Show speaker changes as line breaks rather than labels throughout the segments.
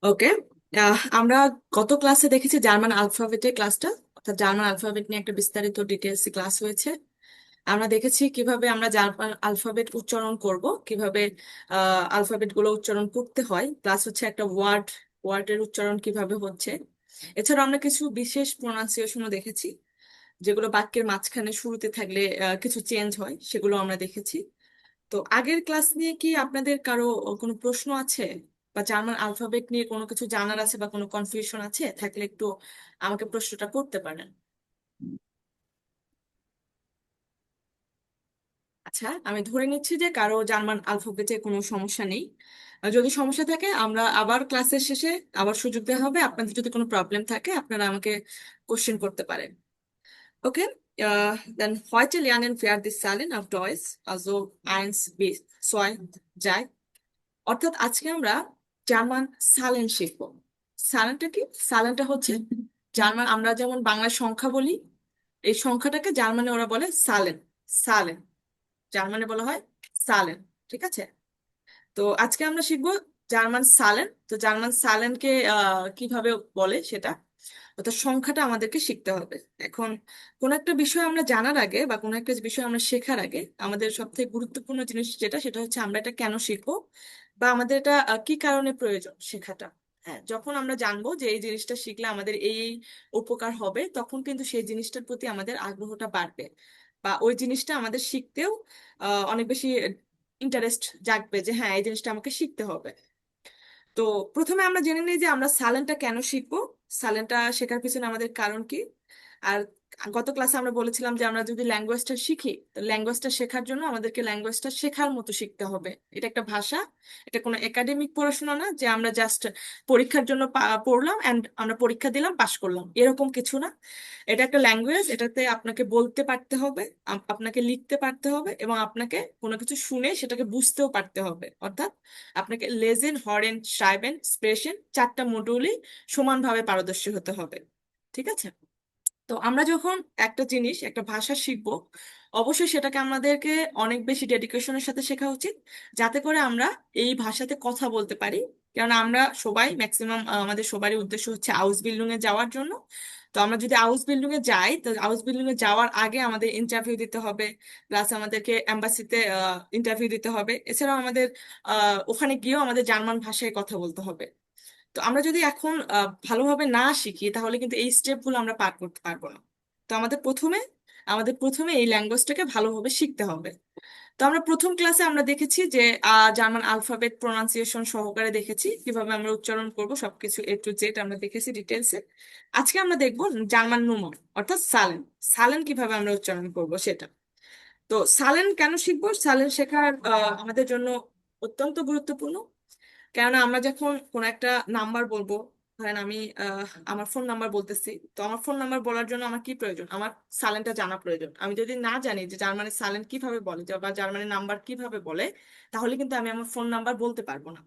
ওকে। আমরা গত ক্লাসে দেখেছি জার্মান আলফাবেটের ক্লাসটা, অর্থাৎ জার্মান আলফাবেট নিয়ে একটা বিস্তারিত ডিটেলস ক্লাস হয়েছে। আমরা দেখেছি কিভাবে আমরা জার্মান আলফাবেট উচ্চারণ করব, কিভাবে আলফাবেট গুলো উচ্চারণ করতে হয়, প্লাস হচ্ছে একটা ওয়ার্ডের উচ্চারণ কিভাবে হচ্ছে। এছাড়া আমরা কিছু বিশেষ প্রোনাউন্সিয়েশনও দেখেছি, যেগুলো বাক্যের মাঝখানে শুরুতে থাকলে কিছু চেঞ্জ হয়, সেগুলো আমরা দেখেছি। তো আগের ক্লাস নিয়ে কি আপনাদের কারো কোনো প্রশ্ন আছে, বা জার্মান আলফাবেট নিয়ে কোনো কিছু জানার আছে, বা কোনো কনফিউশন আছে থাকলে একটু আমাকে প্রশ্নটা করতে পারেন। আচ্ছা, আমি ধরে নিচ্ছি যে কারো জার্মান আলফাবেটে কোনো সমস্যা নেই। আর যদি সমস্যা থাকে আমরা আবার ক্লাসের শেষে আবার সুযোগ দেওয়া হবে। আপনাদের যদি কোনো প্রবলেম থাকে আপনারা আমাকে কোশ্চেন করতে পারেন। ওকে, then heute lernen wir die Zahlen auf Deutsch, also 1 bis 2, যাই। অর্থাৎ আজকে আমরা জার্মান সালেন শিখবো। সালেনটা কি? সালেনটা হচ্ছে জার্মান, আমরা যেমন বাংলা সংখ্যা বলি, এই সংখ্যাটাকে জার্মানে ওরা বলে সালেন। সালেন, জার্মানে বলা হয় সালেন। ঠিক আছে। তো আজকে আমরা শিখবো জার্মান সালেন। তো জার্মান সালেনকে কিভাবে বলে সেটা, অর্থাৎ সংখ্যাটা আমাদেরকে শিখতে হবে। এখন কোন একটা বিষয় আমরা জানার আগে বা কোন একটা বিষয় আমরা শেখার আগে আমাদের সবথেকে গুরুত্বপূর্ণ জিনিস যেটা, সেটা হচ্ছে আমরা এটা কেন শিখবো, বা আমাদের এটা কি কারণে প্রয়োজন শেখাটা। হ্যাঁ, যখন আমরা জানবো যে এই জিনিসটা শিখলে আমাদের এই এই উপকার হবে, তখন কিন্তু সেই জিনিসটার প্রতি আমাদের আগ্রহটা বাড়বে, বা ওই জিনিসটা আমাদের শিখতেও অনেক বেশি ইন্টারেস্ট জাগবে, যে হ্যাঁ এই জিনিসটা আমাকে শিখতে হবে। তো প্রথমে আমরা জেনে নিই যে আমরা সালেনটা কেন শিখবো, সালেনটা শেখার পিছনে আমাদের কারণ কি। আর গত ক্লাসে আমরা বলেছিলাম যে আমরা যদি ল্যাঙ্গুয়েজটা শিখি, তো ল্যাঙ্গুয়েজটা শেখার জন্য আমাদেরকে ল্যাঙ্গুয়েজটা শেখার মতো শিখতে হবে। এটা একটা ভাষা, এটা কোনো একাডেমিক পড়াশোনা না যে আমরা জাস্ট পরীক্ষার জন্য পড়লাম অ্যান্ড আমরা পরীক্ষা দিলাম পাশ করলাম, এরকম কিছু না। এটা একটা ল্যাঙ্গুয়েজ, এটাতে আপনাকে বলতে পারতে হবে, আপনাকে লিখতে পারতে হবে, এবং আপনাকে কোনো কিছু শুনে সেটাকে বুঝতেও পারতে হবে। অর্থাৎ আপনাকে লেজেন, হরেন, শ্রাইবেন, স্প্রেশন, 4টা মডিউলই সমানভাবে পারদর্শী হতে হবে। ঠিক আছে। তো আমরা যখন একটা জিনিস, একটা ভাষা শিখবো, অবশ্যই সেটাকে আমাদেরকে অনেক বেশি ডেডিকেশনের সাথে শেখা উচিত, যাতে করে আমরা এই ভাষাতে কথা বলতে পারি। কারণ আমরা সবাই ম্যাক্সিমাম, আমাদের সবারই উদ্দেশ্য হচ্ছে আউস বিল্ডিং এ যাওয়ার জন্য। তো আমরা যদি আউস বিল্ডিং এ যাই, তো আউস বিল্ডিং এ যাওয়ার আগে আমাদের ইন্টারভিউ দিতে হবে, প্লাস আমাদেরকে এম্বাসিতে ইন্টারভিউ দিতে হবে। এছাড়াও আমাদের ওখানে গিয়েও আমাদের জার্মান ভাষায় কথা বলতে হবে। তো আমরা যদি এখন ভালোভাবে না শিখি, তাহলে কিন্তু এই স্টেপগুলো আমরা পার করতে পারবো না। তো আমাদের প্রথমে এই ল্যাঙ্গুয়েজটাকে ভালোভাবে শিখতে হবে। তো আমরা প্রথম ক্লাসে আমরা দেখেছি যে জার্মান আলফাবেট প্রোনাউন্সিয়েশন সহকারে দেখেছি কিভাবে আমরা উচ্চারণ করব, সবকিছু A to Z আমরা দেখেছি ডিটেলসে। আজকে আমরা দেখব জার্মান নুমন, অর্থাৎ সালেন। সালেন কিভাবে আমরা উচ্চারণ করব সেটা। তো সালেন কেন শিখবো? সালেন শেখার আমাদের জন্য অত্যন্ত গুরুত্বপূর্ণ। কেননা আমরা যখন কোন একটা নাম্বার বলবো, ধরেন আমি আমার ফোন নাম্বার বলতেছি, তো আমার ফোন নাম্বার বলার জন্য আমার কি প্রয়োজন? আমার সালেন্টটা জানা প্রয়োজন। আমি যদি না জানি যে জার্মানির সালেন্ট কিভাবে বলে, বা জার্মানির নাম্বার কিভাবে বলে, তাহলে কিন্তু আমি আমার ফোন নাম্বার বলতে পারবো না।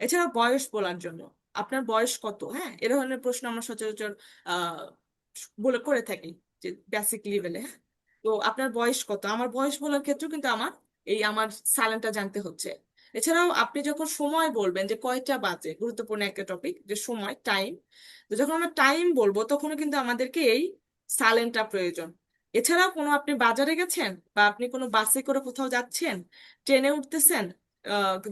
এছাড়া বয়স বলার জন্য, আপনার বয়স কত, হ্যাঁ, এ ধরনের প্রশ্ন আমরা সচরাচর আহ বলে করে থাকি, যে বেসিক লেভেলে। তো আপনার বয়স কত, আমার বয়স বলার ক্ষেত্রেও কিন্তু আমার সালেন্টটা জানতে হচ্ছে। এছাড়াও আপনি যখন সময় বলবেন, যে কয়টা বাজে, গুরুত্বপূর্ণ একটা টপিক, যে সময়, টাইম। তো যখন আমরা টাইম বলবো, তখনও কিন্তু আমাদেরকে এই সালেন্টটা প্রয়োজন। এছাড়াও কোনো আপনি বাজারে গেছেন, বা আপনি কোনো বাসে করে কোথাও যাচ্ছেন, ট্রেনে উঠতেছেন,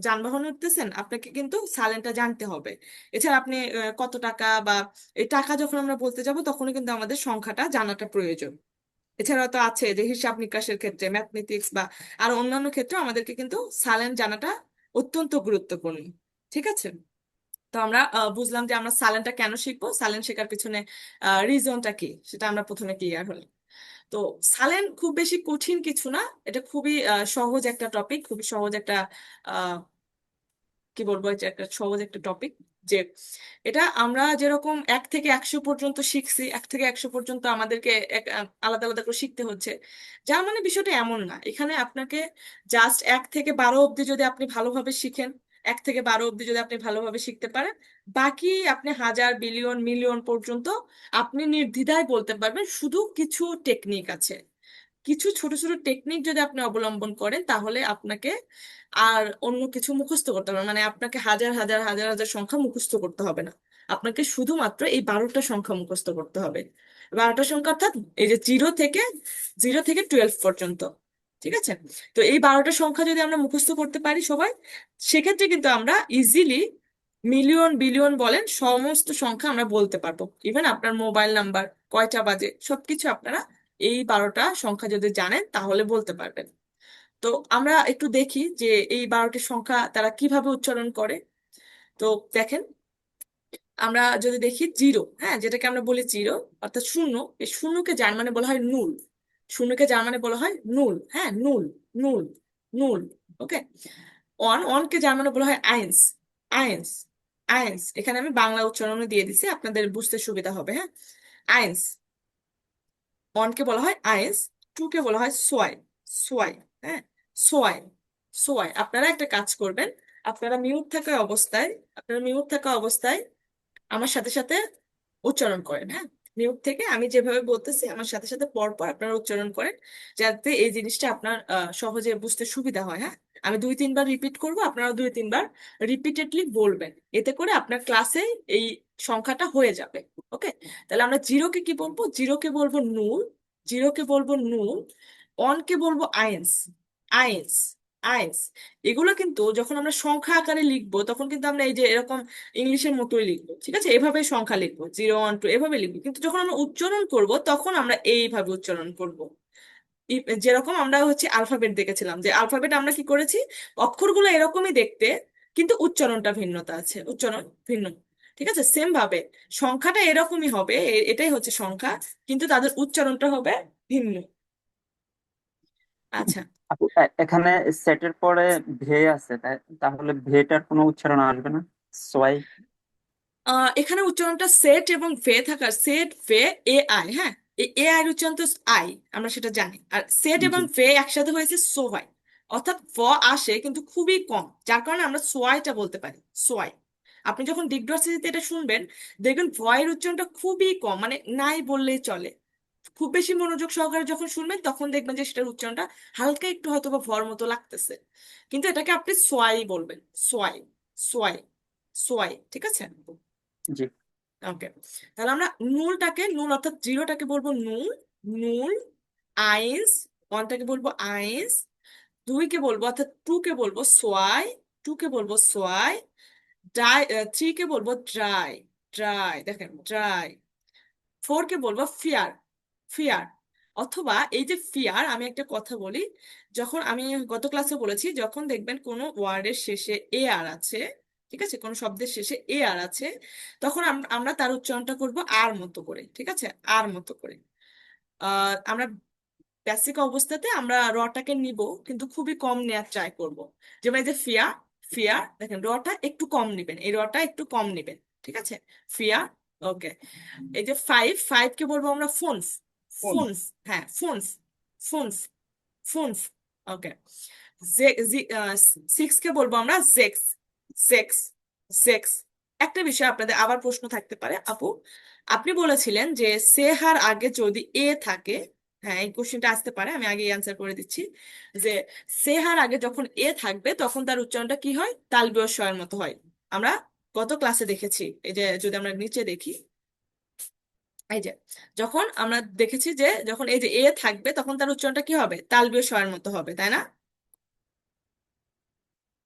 যানবাহনে উঠতেছেন, আপনাকে কিন্তু সালেন্টটা জানতে হবে। এছাড়া আপনি কত টাকা, বা এই টাকা যখন আমরা বলতে যাব, তখনও কিন্তু আমাদের সংখ্যাটা জানাটা প্রয়োজন। এছাড়াও তো আছে যে হিসাব নিকাশের ক্ষেত্রে, ম্যাথমেটিক্স বা আর অন্যান্য ক্ষেত্রে আমাদেরকে কিন্তু সালেন্ট জানাটা অত্যন্ত গুরুত্বপূর্ণ। ঠিক আছে। তো আমরা বুঝলাম যে আমরা সালেন্টটা কেন শিখবো, সালেন্ট শেখার পিছনে রিজনটা কি, সেটা আমরা প্রথমে ক্লিয়ার হলাম। তো সালেন্ট খুব বেশি কঠিন কিছু না, এটা খুবই সহজ একটা টপিক, খুবই সহজ একটা কি বলবো, এটা একটা সহজ একটা টপিক। যে এটা আমরা যেরকম 1 থেকে 100 পর্যন্ত শিখছি, 1 থেকে 100 পর্যন্ত আমাদেরকে আলাদা আলাদা করে শিখতে হচ্ছে। যার মানে বিষয়টা এমন না, এখানে আপনাকে জাস্ট 1 থেকে 12 অব্দি যদি আপনি ভালোভাবে শিখেন, 1 থেকে 12 অব্দি যদি আপনি ভালোভাবে শিখতে পারেন, বাকি আপনি হাজার, বিলিয়ন, মিলিয়ন পর্যন্ত আপনি নির্দ্বিধায় বলতে পারবেন। শুধু কিছু টেকনিক আছে, কিছু ছোট ছোট টেকনিক যদি আপনি অবলম্বন করেন তাহলে আপনাকে আর অন্য কিছু মুখস্থ করতে হবে না। মানে আপনাকে হাজার হাজার হাজার হাজার সংখ্যা মুখস্থ করতে হবে না, আপনাকে শুধুমাত্র এই 12টা সংখ্যা মুখস্থ করতে হবে। 12টা সংখ্যা অর্থাৎ এই যে জিরো থেকে 12 পর্যন্ত, ঠিক আছে? তো এই 12টা সংখ্যা যদি আমরা মুখস্থ করতে পারি সবাই, সেক্ষেত্রে কিন্তু আমরা ইজিলি মিলিয়ন বিলিয়ন বলেন সমস্ত সংখ্যা আমরা বলতে পারবো। ইভেন আপনার মোবাইল নাম্বার কয়টা বাজে সবকিছু আপনারা এই 12টা সংখ্যা যদি জানেন তাহলে বলতে পারবেন। তো আমরা একটু দেখি যে এই 12টি সংখ্যা তারা কিভাবে উচ্চারণ করে। তো দেখেন, আমরা যদি দেখি জিরো, হ্যাঁ, যেটাকে আমরা বলি জিরো অর্থাৎ শূন্য, এই শূন্যকে জার্মানে বলা হয় নুল। শূন্যকে জার্মানে বলা হয় নুল, হ্যাঁ, নুল, নুল, নুল। ওকে। ওয়ানকে জার্মানে বলা হয় আইন্স, আইন্স, আইন্স। এখানে আমি বাংলা উচ্চারণে দিয়ে দিছি, আপনাদের বুঝতে সুবিধা হবে, হ্যাঁ। আইন্স, ওয়ানকে বলা হয় আইন্স, টুকে বলা হয় সোয়াই, সোয়াই, হ্যাঁ, সোয়াই, সোয়াই। আপনারা একটা কাজ করবেন, আপনারা মিউট থাকা অবস্থায়, আপনারা মিউট থাকা অবস্থায় আমার সাথে সাথে উচ্চারণ করেন, হ্যাঁ। মিউট থেকে আমি যেভাবে বলতেছি আমার সাথে সাথে পর পর আপনারা উচ্চারণ করেন, যাতে এই জিনিসটা আপনার সহজে বুঝতে সুবিধা হয়, হ্যাঁ। আমি 2-3 বার রিপিট করব, আপনারা 2-3 বার রিপিটেডলি বলবেন, এতে করে আপনার ক্লাসে এই সংখ্যাটা হয়ে যাবে। ওকে। তাহলে আমরা জিরোকে কি বলবো? জিরোকে বলবো নুল, জিরোকে বলবো নুল। ওয়ানকে বলবো আইন্স, আইন্স, আইন্স। এগুলো কিন্তু যখন আমরা সংখ্যা আকারে লিখবো তখন কিন্তু আমরা এই যে এরকম ইংলিশের মতোই লিখবো, ঠিক আছে? এভাবে সংখ্যা লিখবো, 0 1 2 এভাবে লিখবো। কিন্তু যখন আমরা উচ্চারণ করব তখন আমরা এইভাবে উচ্চারণ করব। যেরকম আমরা হচ্ছে আলফাবেট দেখেছিলাম, যে আলফাবেট আমরা কি করেছি, অক্ষরগুলো এরকমই দেখতে, কিন্তু উচ্চারণটা ভিন্নতা আছে, উচ্চারণ ভিন্ন। ঠিক আছে, সেম ভাবে সংখ্যাটা এরকমই হবে, এটাই হচ্ছে সংখ্যা, কিন্তু তাদের উচ্চারণটা হবে ভিন্ন। আচ্ছা।
আপু, এখানে সেটের পরে ভে আছে, তাহলে ভেটার কোনো উচ্চারণ আসবে না? সোয়াই।
এখানে উচ্চারণটা সেট এবং ভে থাকার, সেট ভে এ আই, হ্যাঁ। এই এ আই এর উচ্চারণ তো আই, আমরা সেটা জানি। আর সেট এবং
জি।
ভে একসাথে হয়েছে সোয়াই, অর্থাৎ ভ আসে কিন্তু খুবই কম, যার কারণে আমরা সোয়াইটা বলতে পারি, সোয়াই। আপনি যখন ডিগডর্সিতে এটা শুনবেন দেখবেন ভয়ের উচ্চারণটা খুবই কম, মানে নাই বললেই চলে। খুব বেশি মনোযোগ সহকারে যখন শুনবেন তখন দেখবেন যে সেটার উচ্চারণটা হালকা একটু হয়তো বা ভর মতো লাগতেছে, কিন্তু এটাকে আপনি সোয়াই বলবেন, সোয়াই, সোয়াই, সোয়াই, ঠিক আছে?
জি।
ওকে। তাহলে আমরা নুলটাকে, নুল অর্থাৎ জিরোটাকে বলবো নুল, নুল। আইন্স, ওয়ানটাকে বলবো আইন্স। দুইকে বলবো অর্থাৎ টুকে বলবো সোয়াই, টুকে বলবো সোয়াই। ড্রাই, থ্রিকে বলবো ড্রাই, ড্রাই, দেখেন ড্রাই। ফোরকে বলবো ফিয়ার, ফিয়ার। অথবা এই যে ফিয়ার, আমি একটা কথা বলি, যখন আমি গত ক্লাসে বলেছি যখন দেখবেন কোনো ওয়ার্ডের শেষে এ আর আছে, ঠিক আছে, কোনো শব্দের শেষে এ আর আছে, তখন আমরা তার উচ্চারণটা করব আর মতো করে, ঠিক আছে, আর মতো করে। আমরা বেসিক অবস্থাতে আমরা রটাকে নিব, কিন্তু খুবই কম নেওয়ার ট্রাই করব। যেমন এই যে ফিয়া, ফিয়া, দেখেন রটা একটু কম নিবেন, এই রটা একটু কম নিবেন, ঠিক আছে, ফিয়া। ওকে। এই যে ফাইভ, ফাইভকে বলবো আমরা ফোনস,
কোন?
ফোনস, হ্যাঁ, ফোনস, ফোনস, ফোনস। ওকে। সিক্সকে বলবো আমরা জেক্স, জেক্স, জেক্স। একটা বিষয় আপনাদের আবার প্রশ্ন থাকতে পারে, আপু আপনি বলেছিলেন যে সেহার আগে যদি এ থাকে, হ্যাঁ এই কোশ্চেনটা আসতে পারে, আমি আগে অ্যান্সার করে দিচ্ছি, যে সেহার আগে যখন এ থাকবে তখন তার উচ্চারণটা কি হয়? তালব্য শ এর মতো হয়। আমরা গত ক্লাসে দেখেছি, এই যে যদি আমরা নিচে দেখি, এই যে যখন আমরা দেখেছি যে যখন এই যে এ থাকবে তখন তার উচ্চারণটা কি হবে? তালব্য শ এর মতো হবে, তাই না?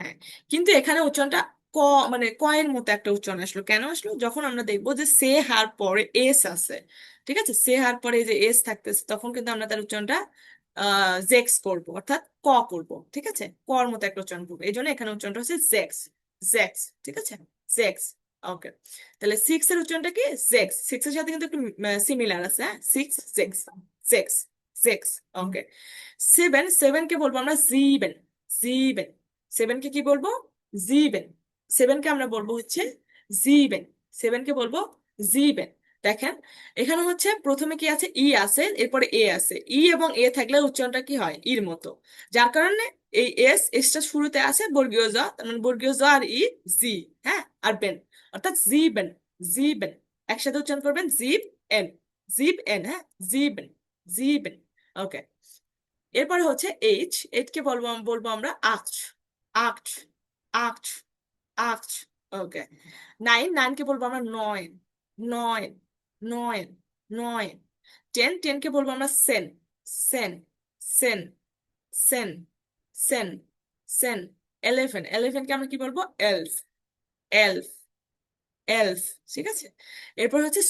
হ্যাঁ। কিন্তু এখানে উচ্চারণটা ক, মানে কয়ের মতো একটা উচ্চারণ আসলো, কেন আসলো? যখন আমরা দেখবো যে সে হার পরে এস আছে, ঠিক আছে, সে হার পরে এই যে এস থাকতেছে, তখন কিন্তু আমরা তার উচ্চারণটা জেক্স করবো, অর্থাৎ ক করব, ঠিক আছে, কর মতো একটা উচ্চারণ করবো। এই জন্য এখানে উচ্চারণটা হচ্ছে জেক্স, জেক্স, ঠিক আছে, জেক্স। ওকে। তাহলে সিক্স এর উচ্চারণটা কি? জেক্স। সিক্স এর সাথে কিন্তু একটু সিমিলার আছে, হ্যাঁ, সিক্স, জেক্স, জেক্স, জেক্স। ওকে। সেভেন, সেভেনকে বলবো আমরা জিবেন, জিবেন। সেভেনকে কি বলবো? জিবেন। সেভেনকে আমরা বলবো হচ্ছে জিবেন, সেভেনকে বলবো জিবেন। দেখেন, এখানে হচ্ছে প্রথমে কি আছে? ই আছে, এরপরে এ আছে। ই এবং এ থাকলে উচ্চারণটা কি হয়? ইর মতো, যার কারণে এই এসটা শুরুতে আছে বর্গীয় জ, তার মানে বর্গীয় জ আর ই, জি, হ্যাঁ, আর বেন, অর্থাৎ জিবেন, জিবেন। একসাথে উচ্চারণ করবেন জিব এন, জিব এন, হ্যাঁ, জিবেন, জিবেন। ওকে। এরপরে হচ্ছে এইচ, এইচকে বলবো আমরা আক্ট, আক্ট, আক্ট, আক্ট। ওকে। নাইনকে বলবো আমরা নয়ন, নয়ন, নয়ন, নয়ন। টেনকে বলবো আমরা সেন, সেন, সেন, সেন, সেন, সেন। ইলেভেনকে আমরা কি বলবো? Elf, elf, elf. ঠিক আছে। এরপর হচ্ছে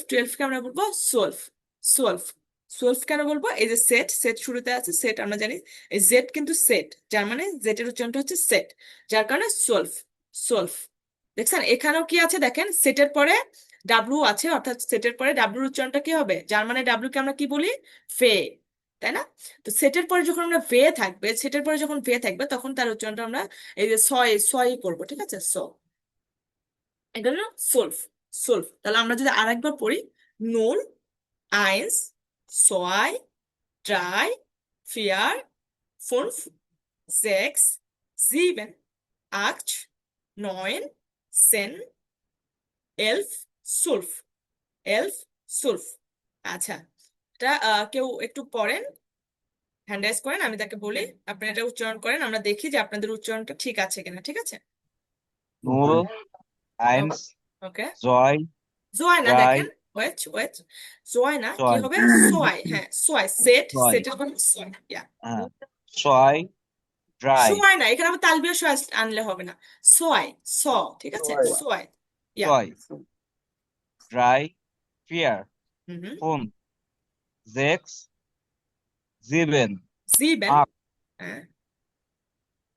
টুয়েলভকে আমরা বলবো সোলফ, সোলফ। সোলফ কেন বলবো? এই যে সেট, সেট শুরুতে আছে, সেট আমরা জানি। এই জেড কিন্তু সেট, যার মানে জেড এর উচ্চারণটা হচ্ছে সেট, যার কারণে সোলফ, সোলফ। দেখছেন এখানেও কি আছে দেখেন, সেটের পরে ডাব্লু আছে, অর্থাৎ সেটের পরে ডাব্লুর উচ্চারণটা কি হবে? যার মানে ডাব্লু কে আমরা কি বলি? ফে, তাই না? তো সেটের পরে যখন আমরা ভে থাকবে, সেটের পরে যখন ভে থাকবে, তখন তার উচ্চারণটা আমরা এই যে ছয়, ছয় করবো। ঠিক আছে, এটা হলো সোলফ, সোলফ। তাহলে আমরা যদি আরেকবার পড়ি, নুল, আইন্স, সোয়াই, ড্রাই, ফিয়ার, ফুনফ, সেক্স, সিভেন, আট, নয়ন, সেন, এলফ, সুলফ, এলফ, সুলফ। আচ্ছা, এটা কেউ একটু পড়েন, হ্যান্ড রাইজ করেন, আমি তাকে বলি, আপনি এটা উচ্চারণ করেন, আমরা দেখি যে আপনাদের উচ্চারণটা ঠিক আছে কিনা। ঠিক আছে।
নুল, আইন্স,
ওকে।
জয়,
জয় না,
ড্রাই,
দেখেন, ওয়েট ওয়েট, জয় না, কি
জয়,
হবে? সোয়াই। হ্যাঁ, সোয়াই, সেট,
জয়,
সেটের কোনো সোয়াই, ইয়া।
হ্যাঁ, ছয়, ড্রাই,
সোয়াই না, এখানে আবার তালবিয়া সোয়াই আনলে হবে না। সোয়াই, স, ঠিক আছে,
ছয়,
সোয়াই, ইয়া।
ছয়, ড্রাই, ফিয়ার,
হুম হুম।
ফুন, জেক্স, জিবেন,
সিবেন,
আট,
হ্যাঁ,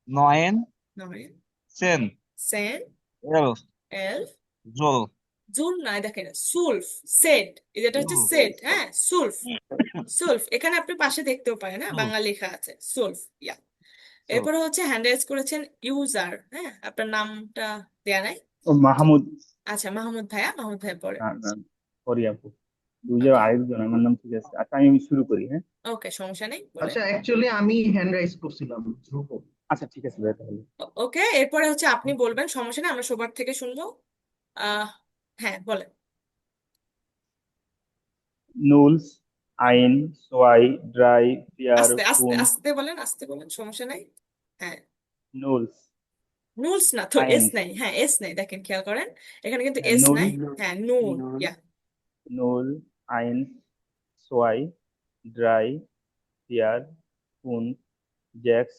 নয়েন,
নয়,
সেন,
সেন,
এলফ,
এলফ,
জোল,
জুল না, দেখেন সুলফ, সেট, এই যেটা হচ্ছে
জুল,
সেট, হ্যাঁ, সুলফ, সুলফ। এখানে আপনি পাশে দেখতেও পারেন, হ্যাঁ,
জুল,
বাংলা লেখা আছে সুলফ, ইয়া।
জুল।
এরপরে হচ্ছে হ্যান্ড রাইজ করেছেন ইউজার, হ্যাঁ, আপনার নামটা দেয়া নাই।
ও মাহমুদ।
আচ্ছা, মাহমুদ ভাইয়া, মাহমুদ ভাইয়া পরে।
না, না, সরি আপু, দুইজন
ওকে,
আরেকজন, আমার নাম ঠিক আছে। আচ্ছা, আমি শুরু করি, হ্যাঁ।
ওকে, সমস্যা নেই, বলেন।
আচ্ছা, অ্যাকচুয়ালি আমি হ্যান্ড রাইজ করছিলাম, ধ্রুব।
আচ্ছা, ঠিক আছে ভাই, তাহলে
ওকে, এরপরে হচ্ছে আপনি বলবেন, সমস্যা নেই, আমরা সবার থেকে শুনবো। আহ হ্যাঁ, বলেন।
নুলস, আইন, সোয়াই, ড্রাই, ফিয়ার,
আস্তে আস্তে
ফুন।
আস্তে বলেন, আস্তে বলেন, সমস্যা নাই। হ্যাঁ,
নুলস,
নুলস না তো,
আইন,
এস নাই, হ্যাঁ, এস নাই, দেখেন খেয়াল করেন, এখানে কিন্তু এস
নুল,
নাই। হ্যাঁ, নুন,
নুল,
ইয়া।
নুল, আইন, সোয়াই, ড্রাই, ফিয়ার, ফুন, জ্যাক্স,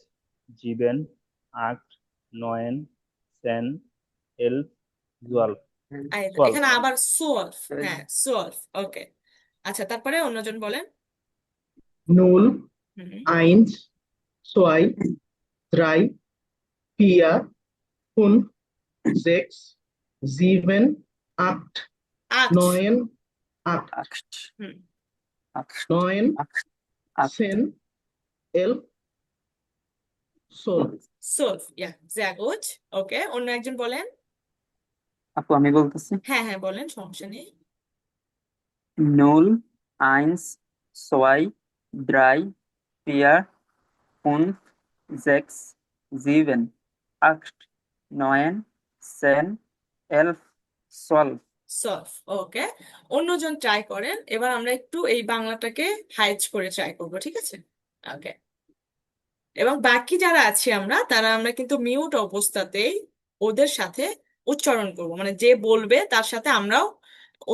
জিবেন, আক্ট, নয়েন, সেন, এলফ, জুয়ালফ, সোয়ালফ।
এখানে আবার সোলফ, হ্যাঁ, সোলফ। ওকে। আচ্ছা, তারপরে অন্যজন বলেন।
নুল,
হুম।
আইন্স, সোয়াই, drei, vier, fünf, sechs, sieben, acht,
আট।
neun, acht,
আক্ট,
হুম।
আক্ট,
neun,
আক্ট, আক্ট।
10, 11, 12।
সোলফ, ইয়া, sehr gut। ওকে, অন্য একজন বলেন।
আপু আমি বলতেছি,
হ্যাঁ হ্যাঁ, বলেন, সমস্যা নেই।
নুল, আইন্স, সোয়াই, ড্রাই, ফিয়ার, ফুনফ, জেক্স, জিভেন, আক্ট, নয়েন, সেন, এলফ, সলভ।
সলভ। ওকে, অন্যজন ট্রাই করেন, এবার আমরা একটু এই বাংলাটাকে হাইজ করে ট্রাই করবো, ঠিক আছে? ওকে। এবং বাকি যারা আছি আমরা, আমরা কিন্তু মিউট অবস্থাতেই ওদের সাথে উচ্চারণ করব, মানে যে বলবে তার সাথে আমরাও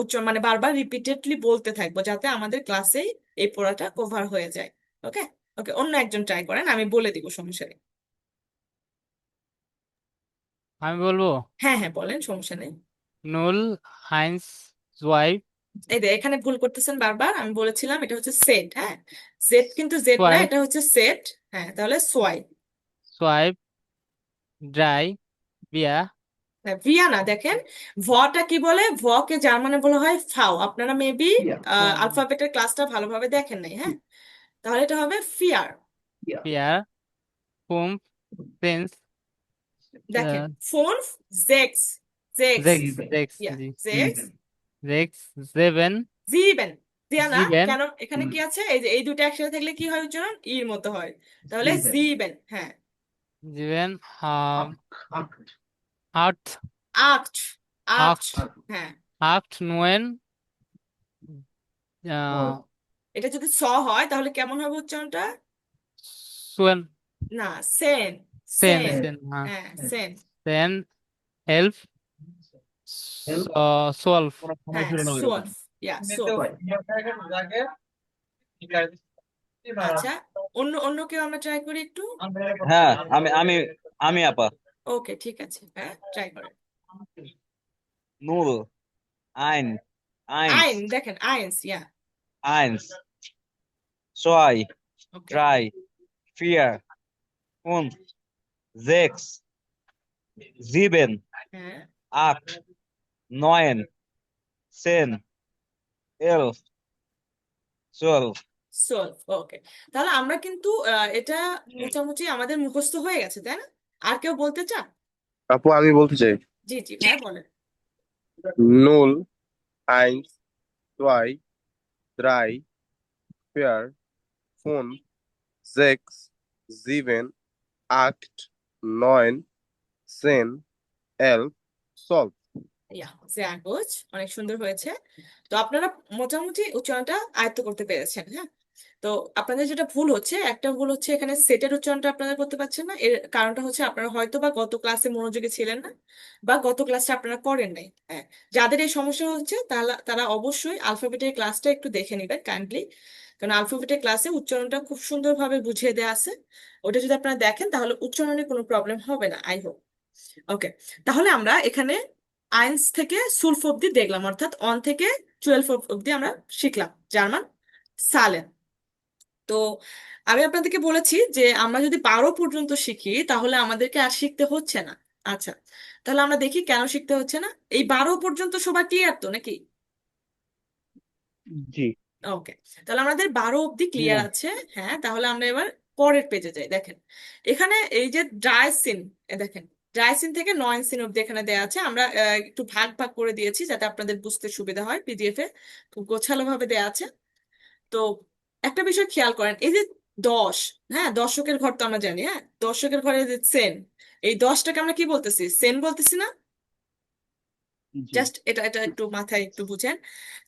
উচ্চারণ, মানে বারবার রিপিটেডলি বলতে থাকবো, যাতে আমাদের ক্লাসেই এই পড়াটা কভার হয়ে যায়। ওকে। ওকে, অন্য একজন ট্রাই করেন, আমি বলে দিব, সমস্যা নেই।
আমি বলবো
হ্যাঁ হ্যাঁ, বলেন, সমস্যা নেই।
নুল, আইন্স, জোয়াইফ,
এই যে এখানে ভুল করতেছেন বারবার, আমি বলেছিলাম এটা হচ্ছে সেট, হ্যাঁ, জেড কিন্তু জেড না,
সোয়াইফ,
এটা হচ্ছে সেট। হ্যাঁ, তাহলে সোয়াই।
সোয়াইফ, ড্রাই, বিয়া,
ভিয়া না, দেখেন, ভটা কি বলে? ভকে জার্মানে বলা হয় ফাও। আপনারা মেবি
Ja,
আলফাবেটের ক্লাসটা ভালোভাবে দেখেন নাই, হ্যাঁ, তাহলে এটা হবে ফিয়ার।
ja,
পিয়ার, ফুম, সেন্স,
দেখেন, ফোন, জেক্স, জেক্স,
জেক্স,
sieben,
জেক্স,
ইয়া,
জি,
জেক্স,
sieben,
জেক্স, জেভেন,
জিবেন। দিয়া না,
জিবেন,
কেন? এখানে কি আছে? এই যে এই দুটো একসাথে থাকলে কি হয় উচ্চারণ? ইর মতো হয়, তাহলে
sieben,
জিবেন, হ্যাঁ।
জিবেন,
acht, acht,
আট,
আট, আট,
আট,
acht,
হ্যাঁ,
আট, নোয়েন,
neun,
এটা যদি স হয় তাহলে কেমন হবে উচ্চারণটা?
সোয়েন
না, সেন।
সেন
সেন।
সেন হ্যাঁ
হ্যাঁ, সেন।
সেন এলফ
Elf.
সোয়ালফ
হ্যাঁ, সোয়ালফ। ইয়া, সোয়ালফ। আচ্ছা, অন্য অন্য কেউ আমরা ট্রাই করি একটু।
হ্যাঁ আমি আমি আপা
ওকে, ঠিক আছে, হ্যাঁ, ট্রাই করেন।
নুল আইন আইনস
আইন, দেখেন, আইনস, ইয়া।
আইনস ছয়
ওকে।
drei vier fünf sechs sieben
হ্যাঁ,
8 9 10 11 12
সোয়ালফ। ওকে, তাহলে আমরা কিন্তু এটা মোটামুটি আমাদের মুখস্থ হয়ে গেছে, তাই না? আর কেউ বলতে চান?
আপু আমি বলতে চাই
জি জি, ভাই বলেন।
নুল আইনস zwei drei vier fünf sechs sieben acht neun zehn elf zwölf
ইয়া, sehr gut, অনেক সুন্দর হয়েছে। তো আপনারা মোটামুটি উচ্চারণটা আয়ত্ত করতে পেরেছেন, হ্যাঁ। তো আপনাদের যেটা ভুল হচ্ছে, একটা ভুল হচ্ছে এখানে সেটের উচ্চারণটা আপনারা করতে পারছেন না। এর কারণটা হচ্ছে আপনারা হয়তো বা গত ক্লাসে মনোযোগী ছিলেন না, বা গত ক্লাসে আপনারা করেন নাই, হ্যাঁ। যাদের এই সমস্যা হচ্ছে তারা তারা অবশ্যই আলফাবেটের ক্লাসটা একটু দেখে নেবেন কাইন্ডলি, কারণ আলফাবেটের ক্লাসে উচ্চারণটা খুব সুন্দরভাবে বুঝিয়ে দেওয়া আছে। ওটা যদি আপনারা দেখেন তাহলে উচ্চারণে কোনো প্রবলেম হবে না, আই হোপ। ওকে, তাহলে আমরা এখানে আইনস থেকে সুলফ অব্দি দেখলাম, অর্থাৎ 1 থেকে 12 অব্দি আমরা শিখলাম জার্মান সালেন। তো আমি আপনাদেরকে বলেছি যে আমরা যদি 12 পর্যন্ত শিখি তাহলে আমাদেরকে আর শিখতে হচ্ছে না। আচ্ছা, তাহলে আমরা দেখি কেন শিখতে হচ্ছে না। এই 12 পর্যন্ত সবার ক্লিয়ার তো নাকি?
জি।
ওকে, তাহলে আমাদের 12 অব্দি ক্লিয়ার আছে, হ্যাঁ। তাহলে আমরা এবার পরের পেজে যাই। দেখেন এখানে এই যে ড্রাই সিন, দেখেন ড্রাই সিন থেকে 9 সিন অব্দি এখানে দেওয়া আছে। আমরা একটু ভাগ ভাগ করে দিয়েছি যাতে আপনাদের বুঝতে সুবিধা হয়, পিডিএফ এ খুব গোছালো ভাবে দেওয়া আছে। তো একটা বিষয় খেয়াল করেন, এই যে 10, হ্যাঁ, দশকের ঘর তো আমরা জানি, হ্যাঁ, দশকের ঘরে যে সেন, এই 10টাকে আমরা কি বলতেছি? সেন বলতেছি না?
জি।
জাস্ট এটা এটা একটু মাথায় একটু বুঝেন।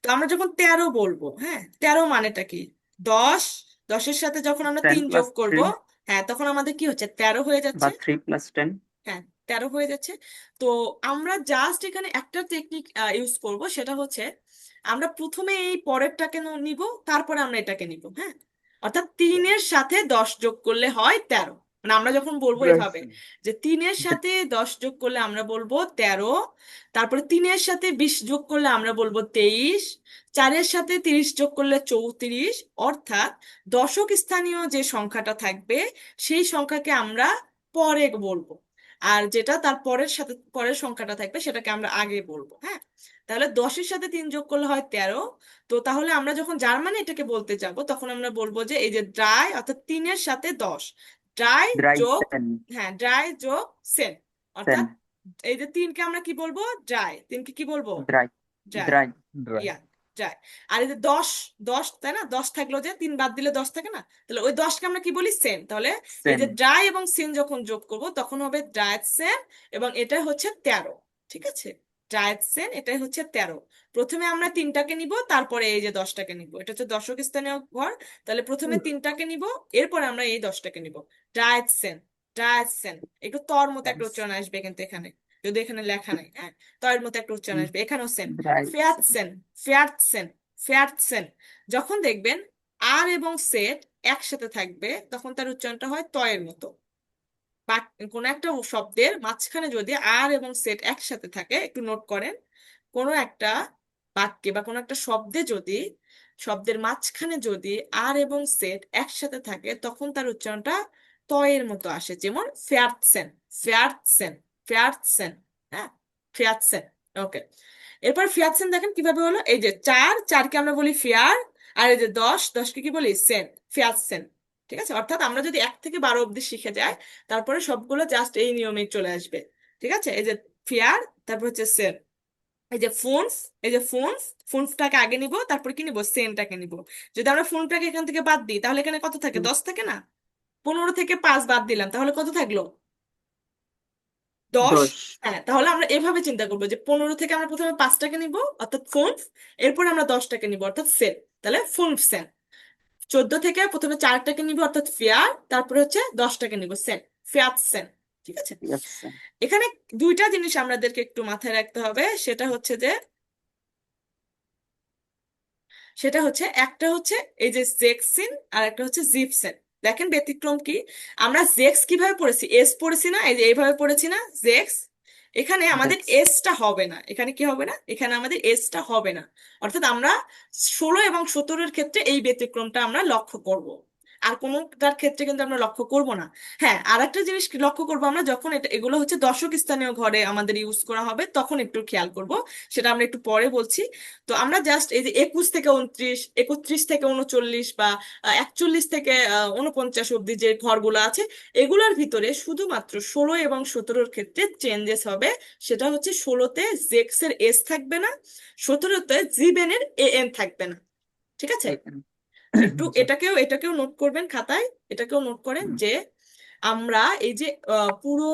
তো আমরা যখন 13 বলবো, হ্যাঁ, 13 মানেটা কি? 10, 10-এর সাথে যখন আমরা
10
3 যোগ
প্লাস
করব,
3
হ্যাঁ, তখন আমাদের কি হচ্ছে? 13 হয়ে
বা
যাচ্ছে।
3 প্লাস 10।
হ্যাঁ, 13 হয়ে যাচ্ছে। তো আমরা জাস্ট এখানে একটা টেকনিক ইউজ করব, সেটা হচ্ছে আমরা প্রথমে এই পরেরটাকে নিব, তারপরে আমরা এটাকে নিব, হ্যাঁ। অর্থাৎ 3-এর সাথে 10 যোগ করলে হয় 13। মানে আমরা যখন বলবো এভাবে যে 3-এর সাথে 10 যোগ করলে আমরা বলবো 13, তারপরে 3-এর সাথে 20 যোগ করলে আমরা বলবো 23, 4-এর সাথে 30 যোগ করলে 34, অর্থাৎ দশক স্থানীয় যে সংখ্যাটা থাকবে সেই সংখ্যাকে আমরা পরে বলবো, আর যেটা তার পরের সাথে পরের সংখ্যাটা থাকবে সেটাকে আমরা আগে বলবো, হ্যাঁ। তাহলে 10-এর সাথে 3 যোগ করলে হয় 13। তো তাহলে আমরা যখন জার্মানি এটাকে বলতে যাব তখন আমরা বলবো যে এই যে ড্রাই, অর্থাৎ 3-এর সাথে 10, ড্রাই
ড্রাই
যোগ,
সেন
হ্যাঁ, ড্রাই যোগ সেন,
সেন
অর্থাৎ এই যে 3-কে আমরা কি বলবো? ড্রাই। 3-কে কি বলবো?
ড্রাই
ড্রাই।
ড্রাই
ড্রাই।
ইয়া, ড্রাই। আর এই যে 10, 10, তাই না? 10 থাকলো, যে 3 বাদ দিলে 10 থাকে না? তাহলে ওই 10-কে আমরা কি বলি? সেন। তাহলে এই
সেন
যে ড্রাই এবং সেন যখন যোগ করব তখন হবে ড্রাই সেন, এবং এটা হচ্ছে 13। ঠিক আছে, ড্রাই সেন এটাই হচ্ছে 13। প্রথমে আমরা 3টাকে নিব, তারপরে এই যে 10টাকে নিব। এটা হচ্ছে দশক স্থানীয় ঘর। তাহলে প্রথমে 3টাকে নিব, এরপরে আমরা এই 10টাকে নিব। Dry Sen, dry Sen. একটু তর মতো একটা উচ্চারণ আসবে কিন্তু এখানে, যদি এখানে লেখা নাই, হ্যাঁ, তয়ের মতো একটা উচ্চারণ আসবে। এখানেও সেন।
ড্রাই
ফেয়ারটসেন, ফেয়ারটসেন, ফেয়ারটসেন। যখন দেখবেন আর এবং সেট একসাথে থাকবে তখন তার উচ্চারণটা হয় তয়ের মতো। বা কোন একটা শব্দের মাঝখানে যদি আর এবং সেট একসাথে থাকে, একটু নোট করেন, কোনো একটা বাক্যে বা কোনো একটা শব্দে যদি শব্দের মাঝখানে যদি আর এবং সেট একসাথে থাকে তখন তার উচ্চারণটা তয়ের মতো আসে। যেমন ফেয়ারটসেন, ফেয়ারটসেন, ফেয়ারটসেন, হ্যাঁ, ফেয়ারটসেন। ওকে, এরপর ফিয়ারসেন দেখেন কিভাবে হলো। এই যে 4, 4-কে আমরা বলি ফিয়ার, আর এই যে 10, 10-কে কি বলি? সেন, ফিয়ারসেন। ঠিক আছে, অর্থাৎ আমরা যদি 1 থেকে 12 অব্দি শিখে যাই তারপরে সবগুলো জাস্ট এই নিয়মে চলে আসবে। ঠিক আছে, এই যে ফিয়ার, তারপর হচ্ছে সেন। এই যে ফুনফ, এই যে ফুনফ, ফুনফটাকে আগে নিব, তারপর কি নিব? সেনটাকে নিব। যদি আমরা ফুনফটাকে এখান থেকে বাদ দিই তাহলে এখানে কত থাকে? 10 থাকে না? 15 থেকে 5 বাদ দিলাম, তাহলে কত থাকলো? 10।
10
হ্যাঁ, তাহলে আমরা এভাবে চিন্তা করবো যে 15 থেকে আমরা প্রথমে 5টাকে নিব, অর্থাৎ ফুনফ, এরপর আমরা 10টাকে নিব, অর্থাৎ সেন। তাহলে ফুনফ সেন। 14 থেকে প্রথমে 4টাকে নিব অর্থাৎ ফেয়ার, তারপরে হচ্ছে 10টাকে নিব সেন, ফেয়ারসেন। ঠিক আছে,
আচ্ছা।
এখানে দুইটা জিনিস আমাদেরকে একটু মাথায় রাখতে হবে, সেটা হচ্ছে একটা হচ্ছে এই যে জেক্সিন আর একটা হচ্ছে জিপসেন। দেখেন ব্যতিক্রম কি, আমরা জেক্স কিভাবে পড়েছি, এস পড়েছি না, এই যে এইভাবে পড়েছি না জেক্স। এখানে আমাদের
জেক্স।
এসটা হবে না, এখানে কি হবে না, এখানে আমাদের এসটা হবে না। অর্থাৎ আমরা 16 এবং 17-এর ক্ষেত্রে এই ব্যতিক্রমটা আমরা লক্ষ্য করব, আর কোনোটার ক্ষেত্রে কিন্তু আমরা লক্ষ্য করব না। হ্যাঁ, আর একটা জিনিস কি লক্ষ্য করবো আমরা, যখন এগুলো হচ্ছে দশক স্থানীয় ঘরে আমাদের ইউজ করা হবে তখন একটু খেয়াল করব, সেটা আমরা একটু পরে বলছি। তো আমরা জাস্ট এই যে 21 থেকে 29, 31 থেকে 39 বা 41 থেকে 49 অব্দি যে ঘরগুলো আছে, এগুলোর ভিতরে শুধুমাত্র 16 এবং 17-এর ক্ষেত্রে চেঞ্জেস হবে। সেটা হচ্ছে 16-তে জেক্সের এস থাকবে না, 17-তে জিবেনের এ এন থাকবে না। ঠিক আছে, একটু
জি।
এটাকেও নোট করবেন খাতায়, এটাকেও নোট করেন যে আমরা এই যে পুরো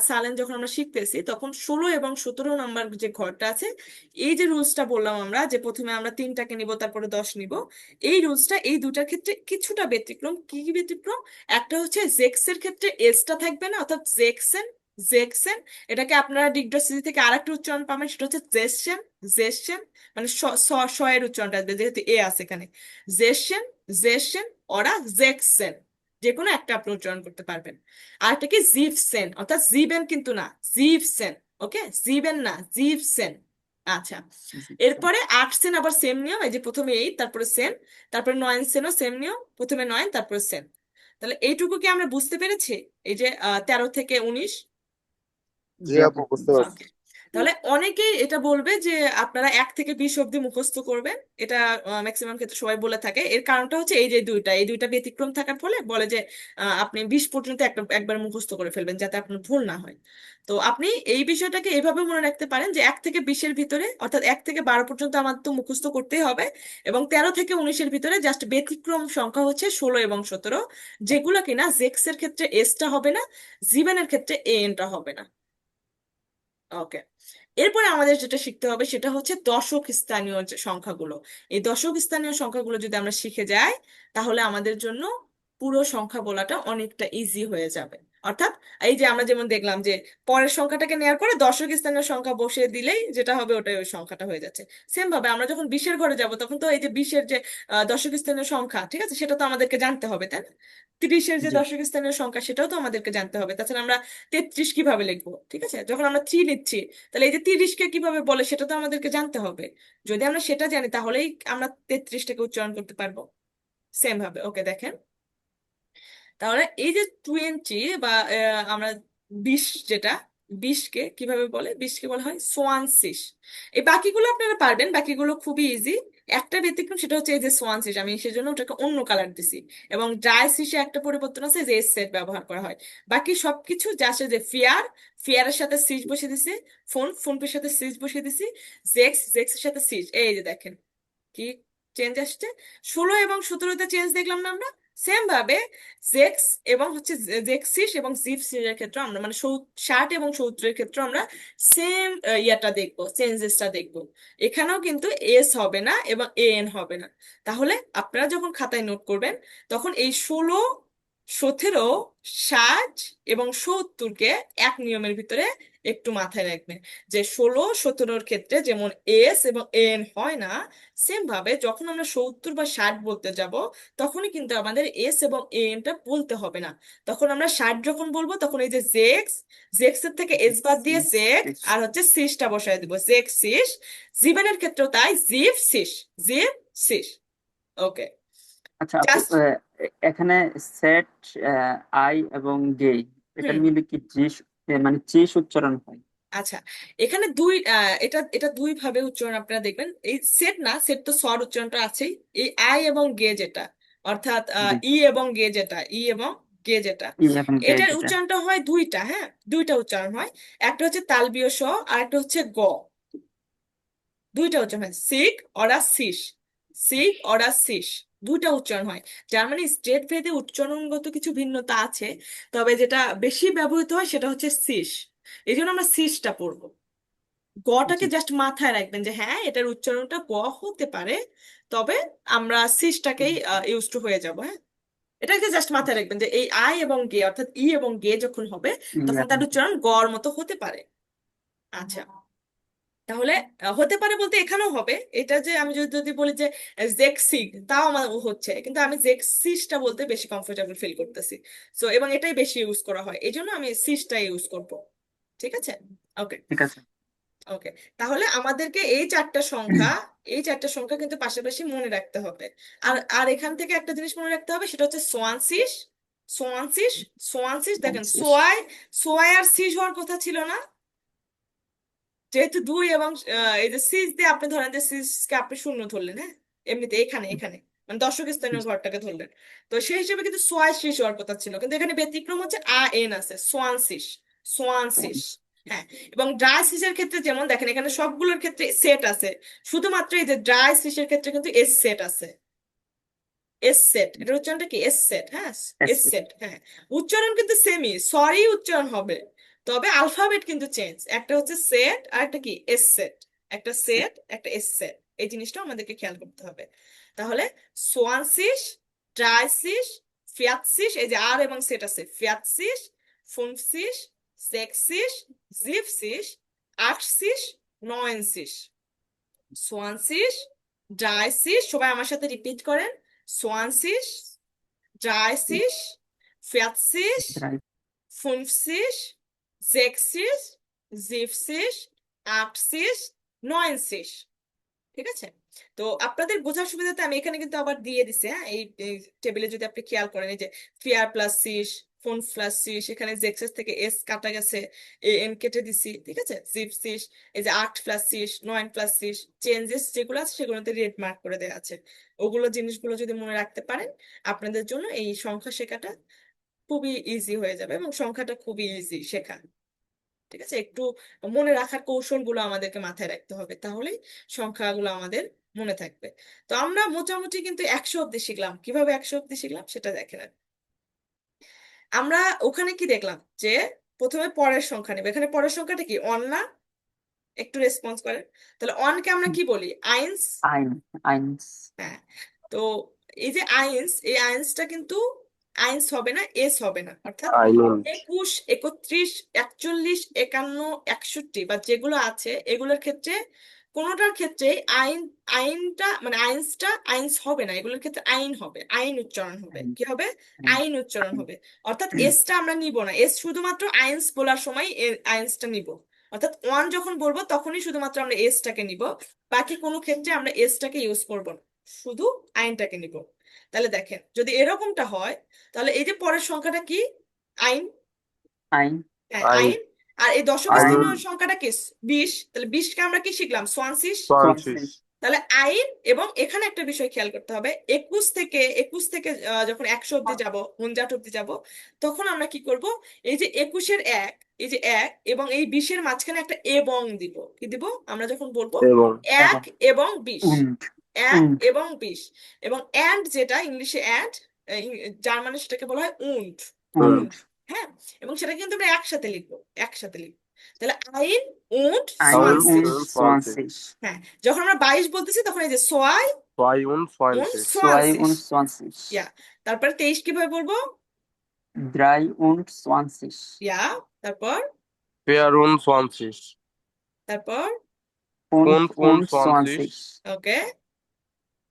সালেন যখন আমরা শিখতেছি তখন 16 এবং 17 নাম্বার যে ঘরটা আছে, এই যে রুলসটা বললাম আমরা যে প্রথমে আমরা 3টাকে নিব তারপরে 10 নিব, এই রুলসটা এই দুটার ক্ষেত্রে কিছুটা ব্যতিক্রম। কি কি ব্যতিক্রম, একটা হচ্ছে জেক্সের ক্ষেত্রে এসটা থাকবে না, অর্থাৎ জেক্সেন, জেক্সেন। এটাকে আপনারা ডিগডসিসি থেকে আরেকটা উচ্চারণ পাবেন, সেটা হচ্ছে জেসেন, জেসেন, মানে স এর উচ্চারণটা আসবে যেহেতু এ আছে এখানে, জেসেন, জেসেন ওরা জেক্সেন, যে কোনো একটা আপনি উচ্চারণ করতে পারবেন। আর একটা কি জিভসেন, অর্থাৎ জিবেন কিন্তু না, জিভসেন। ওকে, জিবেন না, জিভসেন। আচ্ছা, এরপরে 8 সেন আবার সেম নিয়ম, এই যে প্রথমে 8 তারপরে সেন, তারপরে 9 সেনও সেম নিয়ম, প্রথমে 9 তারপরে সেন। তাহলে এইটুকু কি আমরা বুঝতে পেরেছি, এই যে 13 থেকে 19?
জি
জি
আপু
আপু।
বুঝতে পারছি।
ওকে, তাহলে অনেকেই এটা বলবে যে আপনারা 1 থেকে 20 অব্দি মুখস্থ করবেন, এটা ম্যাক্সিমাম ক্ষেত্রে সবাই বলে থাকে। এর কারণটা হচ্ছে এই যে এই দুইটা ব্যতিক্রম থাকার ফলে বলে যে আপনি 20 পর্যন্ত একবার মুখস্থ করে ফেলবেন যাতে আপনার ভুল না হয়। তো আপনি এই বিষয়টাকে এইভাবে মনে রাখতে পারেন যে 1 থেকে 20-এর ভিতরে, অর্থাৎ 1 থেকে 12 পর্যন্ত আমার তো মুখস্থ করতেই হবে, এবং 13 থেকে 19-এর ভিতরে জাস্ট ব্যতিক্রম সংখ্যা হচ্ছে 16 এবং 17, যেগুলো কিনা জেক্সের ক্ষেত্রে এসটা হবে না, জিবেনের ক্ষেত্রে এনটা হবে না। ওকে, এরপরে আমাদের যেটা শিখতে হবে সেটা হচ্ছে দশক স্থানীয় যে সংখ্যাগুলো। এই দশক স্থানীয় সংখ্যাগুলো যদি আমরা শিখে যাই তাহলে আমাদের জন্য পুরো সংখ্যা বলাটা অনেকটা ইজি হয়ে যাবে। অর্থাৎ এই যে আমরা যেমন দেখলাম যে পরের সংখ্যাটাকে নেওয়ার পরে দশক স্থানীয় সংখ্যা বসিয়ে দিলেই যেটা হবে ওটাই ওই সংখ্যাটা হয়ে যাচ্ছে। সেম ভাবে আমরা যখন 20-এর ঘরে যাব তখন তো এই যে 20-এর যে দশক স্থানীয় সংখ্যা, ঠিক আছে, সেটা তো আমাদেরকে জানতে হবে, তাই না? 30-এর যে
জি।
দশক স্থানীয় সংখ্যা সেটাও তো আমাদেরকে জানতে হবে, তাছাড়া আমরা 33 কিভাবে লিখবো? ঠিক আছে, যখন আমরা 3 নিচ্ছি তাহলে এই যে 30-কে কিভাবে বলে সেটা তো আমাদেরকে জানতে হবে। যদি আমরা সেটা জানি তাহলেই আমরা 33টাকে উচ্চারণ করতে পারবো সেম ভাবে। ওকে, দেখেন তাহলে এই যে 20 বা আমরা 20, যেটা 20-কে কিভাবে বলে, 20-কে বলা হয় সোয়ানসিস। এই বাকিগুলো আপনারা পারবেন, বাকিগুলো খুবই ইজি। একটা ব্যতিক্রম, সেটা হচ্ছে এই যে সোয়ানসিস, আমি সেজন্য ওটাকে অন্য কালার দিছি, এবং ড্রাই সিসে একটা পরিবর্তন আছে যে সেট ব্যবহার করা হয়। বাকি সবকিছু যা আছে, যে ফিয়ার, ফিয়ারের সাথে সিস বসিয়ে দিছি, ফোন, ফোনের সাথে সিস বসিয়ে দিছি, জেক্স, জেক্সের সাথে সিস, এই যে দেখেন কি চেঞ্জ আসছে। 16 এবং 17-তে চেঞ্জ দেখলাম না আমরা, সেম ভাবে জেক্স এবং হচ্ছে জেক্সিস এবং জিপসিস এর ক্ষেত্রে আমরা মানে 60 এবং 70-এর ক্ষেত্রে আমরা সেম ইয়াটা দেখবো, চেঞ্জেসটা দেখবো। এখানেও কিন্তু এস হবে না এবং এন হবে না। তাহলে আপনারা যখন খাতায় নোট করবেন তখন এই 16, 17, 60 এবং 70-কে এক নিয়মের ভিতরে একটু মাথায় রাখবেন, যে 16, 17-এর ক্ষেত্রে যেমন এস এবং এন হয় না, সেম ভাবে যখন আমরা 70 বা 60 বলতে যাব তখনই কিন্তু আমাদের এস এবং এনটা বলতে হবে না। তখন আমরা 60 যখন বলবো তখন এই যে জেক্স, জেক্সের থেকে এস বাদ দিয়ে জেক আর হচ্ছে সিসটা বসায় দিব, জেক সিস। জিবানের ক্ষেত্রেও তাই, জিভ সিস, জিভ সিস। ওকে,
আচ্ছা আপু,
জাস্ট
এখানে সেট, আই এবং গে, এটা
হুম,
মিলে কি মানে চিস উচ্চারণ হয়?
আচ্ছা, এখানে এটা এটা দুই ভাবে উচ্চারণ আপনারা দেখবেন। এই সেট না, সেট তো স্বর উচ্চারণটা আছেই। এই আই এবং গে যেটা, অর্থাৎ
জি।
ই এবং গে যেটা, ই এবং গে যেটা,
ই এবং গে
এটার
যেটা।
উচ্চারণটা হয় দুইটা। হ্যাঁ, দুইটা উচ্চারণ হয়, একটা হচ্ছে তালবীয় স আর একটা হচ্ছে গ। দুইটা উচ্চারণ হয়, সিক অরা সিস, সিক অরা সিস, দুইটা উচ্চারণ হয়। যার মানে স্টেট ভেদে উচ্চারণগত কিছু ভিন্নতা আছে, তবে যেটা বেশি ব্যবহৃত হয় সেটা হচ্ছে সিস। এই জন্য আমরা সিসটা পড়বো। গটাকে
জি
জাস্ট মাথায় রাখবেন যে হ্যাঁ এটার উচ্চারণটা গ হতে পারে, তবে আমরা সিসটাকেই ইউজ টু হয়ে যাব। হ্যাঁ, এটাকে জাস্ট মাথায়
জি
রাখবেন যে এই আই এবং গে অর্থাৎ ই এবং গে যখন হবে তখন তার
এখন
উচ্চারণ গর মতো হতে পারে। আচ্ছা, তাহলে হতে পারে বলতে এখানেও হবে। এটা যে আমি যদি যদি বলি যে জেক্সিগ, তাও আমার হচ্ছে, কিন্তু আমি জেক্সিসটা বলতে বেশি কমফোর্টেবল ফিল করতেছি। সো এবং এটাই বেশি ইউজ করা হয়, এই জন্য আমি সিসটা ইউজ করব। ঠিক আছে, ওকে।
ঠিক আছে।
ওকে, তাহলে আমাদেরকে এই চারটা সংখ্যা কিন্তু পাশাপাশি মনে রাখতে হবে। আর আর এখান থেকে একটা জিনিস মনে রাখতে হবে, সেটা হচ্ছে সোয়ানসিস। সোয়ানসিস সোয়ানসিস দেখেন,
পঁচিশ।
সোয়াই সোয়াই আর সিস হওয়ার কথা ছিল না, যেহেতু দুই এবং এই যে সিস দিয়ে আপনি ধরেন যে সিসকে আপনি শূন্য ধরলেন, হ্যাঁ, এমনিতে এখানে এখানে মানে দশক স্থানীয় ঘরটাকে ধরলেন, তো সেই হিসেবে কিন্তু সোয়াই শীষ হওয়ার কথা ছিল, কিন্তু এখানে ব্যতিক্রম হচ্ছে আ এন আছে, সোয়ানসিস। সোয়ানসিস, হ্যাঁ। এবং ড্রাই সিসের ক্ষেত্রে যেমন দেখেন এখানে সবগুলোর ক্ষেত্রে সেট আছে, শুধুমাত্র এই যে ড্রাই সিসের ক্ষেত্রে কিন্তু এস সেট আছে। এস সেট, এটা উচ্চারণটা কি? এস সেট, হ্যাঁ, এস সেট, হ্যাঁ। উচ্চারণ কিন্তু সেমই, সরি উচ্চারণ হবে, তবে আলফাবেট কিন্তু চেঞ্জ, একটা হচ্ছে সেট আর একটা কি এস সেট, একটা সেট একটা এস সেট, এই জিনিসটা আমাদেরকে খেয়াল করতে হবে। তাহলে সোয়ানসিস, ট্রাইসিস, ফিয়াতসিস, এই যে আর এবং সেট আছে, ফিয়াতসিস, ফুনসিস, সেক্সিস, জিপসিস, আটসিস, নয়েনসিস। সোয়ানসিস, ড্রাইসিস, সবাই আমার সাথে রিপিট করেন, সোয়ানসিস, ড্রাইসিস, ফিয়াতসিস, ফুনসিস, জেক্সিস, জিপসিস, আটসিস, নয়েনসিস। ঠিক আছে, তো আপনাদের বোঝার সুবিধাতে আমি এখানে কিন্তু আবার দিয়ে দিছি, হ্যাঁ, এই টেবিলে যদি আপনি খেয়াল করেন, এই যে ফিয়ার প্লাস সিস, ফোন প্লাস সিস, এখানে জেক্সেস থেকে এস কাটা গেছে, এ এন কেটে দিছি, ঠিক আছে, জিপসিস, এই যে 8+6 9+6 চেঞ্জেস যেগুলো আছে সেগুলোতে রেড মার্ক করে দেওয়া আছে। ওগুলো জিনিসগুলো যদি মনে রাখতে পারেন, আপনাদের জন্য এই সংখ্যা শেখাটা খুবই ইজি হয়ে যাবে, এবং সংখ্যাটা খুবই ইজি শেখা। ঠিক আছে, একটু মনে রাখার কৌশলগুলো আমাদেরকে মাথায় রাখতে হবে, তাহলে সংখ্যাগুলো আমাদের মনে থাকবে। তো আমরা মোটামুটি কিন্তু 100 অব্দি শিখলাম, কিভাবে 100 অব্দি শিখলাম সেটা দেখেন। আমরা ওখানে কি দেখলাম যে প্রথমে পরের সংখ্যা নেবে, এখানে পরের সংখ্যাটা কি অন না? একটু রেসপন্স করেন, তাহলে অনকে আমরা কি বলি? আইন্স।
আইন আইনস।
হ্যাঁ, তো এই যে আইন্স, এই আইন্সটা কিন্তু আইন্স হবে না, এস হবে না, অর্থাৎ
আইনুন্ড
21 31 41 51 61 বা যেগুলো আছে এগুলোর ক্ষেত্রে কোনোটার ক্ষেত্রে আইন আইনটা মানে আইন্সটা আইন্স হবে না, এগুলোর ক্ষেত্রে আইন হবে, আইন উচ্চারণ হবে, কি হবে? আইন উচ্চারণ হবে। অর্থাৎ এসটা আমরা নিব না, এস শুধুমাত্র আইন্স বলার সময় আইন্সটা নিব, অর্থাৎ ওয়ান যখন বলবো তখনই শুধুমাত্র আমরা এসটাকে নিব, বাকি কোনো ক্ষেত্রে আমরা এসটাকে ইউজ করব না, শুধু আইনটাকে নিব। তাহলে দেখেন যদি এরকমটা হয়, তাহলে এই যে পরের সংখ্যাটা কি? আইন,
আইন
হ্যাঁ
আইন
আইন। আর এই দশক স্থানীয়
আইনুন্ড
সংখ্যাটা কি? 20, তাহলে 20কে আমরা কি শিখলাম? সোয়ানসিস।
ফ্রান্সিস
তাহলে আইন, এবং এখানে একটা বিষয় খেয়াল করতে হবে, 21 থেকে যখন 100 অব্দি যাব, 59 অব্দি যাব, তখন আমরা কি করব? এই যে 21-এর এক, এই যে এক এবং এই 20-এর মাঝখানে একটা এবং দিব, কি দিব? আমরা যখন বলবো
এবং
এক এবং 20,
উন্ড
এক
উন্ড
এবং 20, এবং অ্যান্ড যেটা ইংলিশে অ্যান্ড, জার্মানে সেটাকে বলা হয় উন্ড।
উন্ড
উন্ড, হ্যাঁ, এবং সেটা কিন্তু আমরা একসাথে লিখবো, একসাথে লিখবো। তাহলে আইন উন্ড
আইন
আইন
সোয়ানসিস।
Wound
Francis
সোয়ানসিস।
হ্যাঁ, যখন আমরা 22 বলতেছি তখন এই যে সোয়াই
zwei und
উন
20
সোয়াই
সোয়ানসিস,
উন্ড সোয়ানসিস।
ইয়া। তারপরে 23 কিভাবে বলবো?
ড্রাই উন্ড সোয়ানসিস।
ইয়া। তারপর
24
তারপর
ফুন্ড
5
উন্ড
und 20
সোয়ানসিস।
ওকে,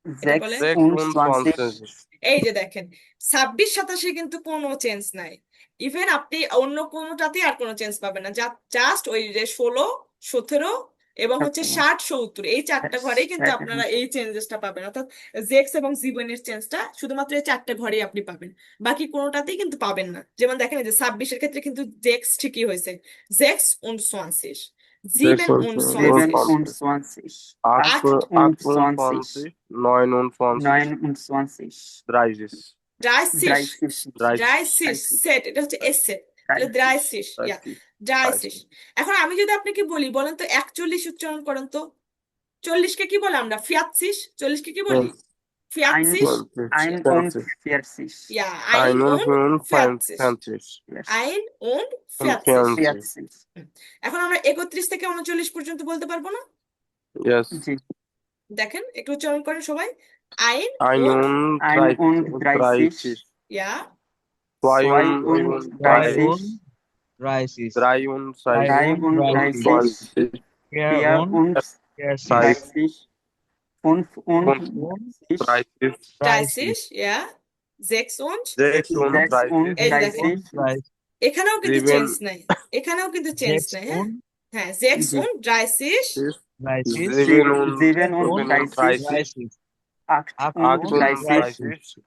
এটা
সেক্স
বলেন।
6
উন্ড
und
সোয়ানসিস।
20
এই যে দেখেন 26 27 কিন্তু কোনো চেঞ্জ নাই, ইভেন আপনি অন্য কোনোটাতে আর কোনো চেঞ্জ পাবেন না, জাস্ট ওই যে 16 17 এবং হচ্ছে 60 70, এই চারটা ঘরেই কিন্তু আপনারা এই চেঞ্জেসটা পাবেন, অর্থাৎ জেক্স এবং জিবনের চেঞ্জটা শুধুমাত্র এই চারটা ঘরেই আপনি পাবেন, বাকি কোনোটাতেই কিন্তু পাবেন না। যেমন দেখেন এই যে 26-এর ক্ষেত্রে কিন্তু জেক্স ঠিকই হয়েছে, জেক্স und 20, 7 und
7
20,
und 20,
8
und
und
20,
20 9 und 20
9 und 20,
30
30
30
30 set, এটা হচ্ছে এস সেট, তাহলে 30, ইয়া 30। এখন আমি যদি আপনাকে বলি, বলেন তো 41 উচ্চারণ করেন তো, 40-কে কি বলে আমরা? ফিয়াতসিস। 40-কে কি বলি? Fiatsisch,
Ein und 40.
ja, ein und 40
40
Yes.
ein und
und
40
40
40.
এখন আমরা 31 থেকে 39 পর্যন্ত বলতে পারবো না?
yes
জি।
দেখেন একটু উচ্চারণ করেন সবাই। ein
ein
und
und
Ein und
30
ja,
zwei
Zwei
und
und
30
30,
33
33,
4
4
und
und
40,
30, 5 und
30
30 ja, 6 und
6 und
6 und
30
এই যে দেখেন
30,
এখানেও কিন্তু
7
চেঞ্জ নাই, এখানেও কিন্তু চেঞ্জ
6
নাই, হ্যাঁ
und
হ্যাঁ 6
জি।
und 30
30,
7 und
7 und 30,
30,
8 und
8 und
30,
30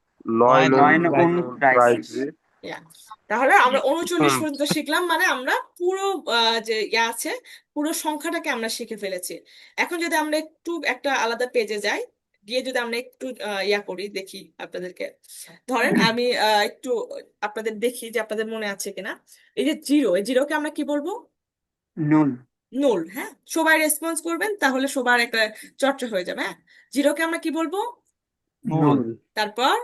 9
9
und
und 30.
30
Yeah. তাহলে আমরা 39
হুম।
পর্যন্ত শিখলাম, মানে আমরা পুরো যে আছে পুরো সংখ্যাটাকে আমরা শিখে ফেলেছি। এখন যদি আমরা একটু একটা আলাদা পেজে যাই, গিয়ে যদি আমরা একটু করি, দেখি আপনাদেরকে, ধরেন আমি একটু আপনাদের দেখি যে আপনাদের মনে আছে কিনা। এই যে জিরো, এই জিরোকে আমরা কি বলবো?
0,
নুল। হ্যাঁ, সবাই রেসপন্স করবেন, তাহলে সবার একটা চর্চা হয়ে যাবে। হ্যাঁ, জিরোকে আমরা কি বলবো?
0,
তারপর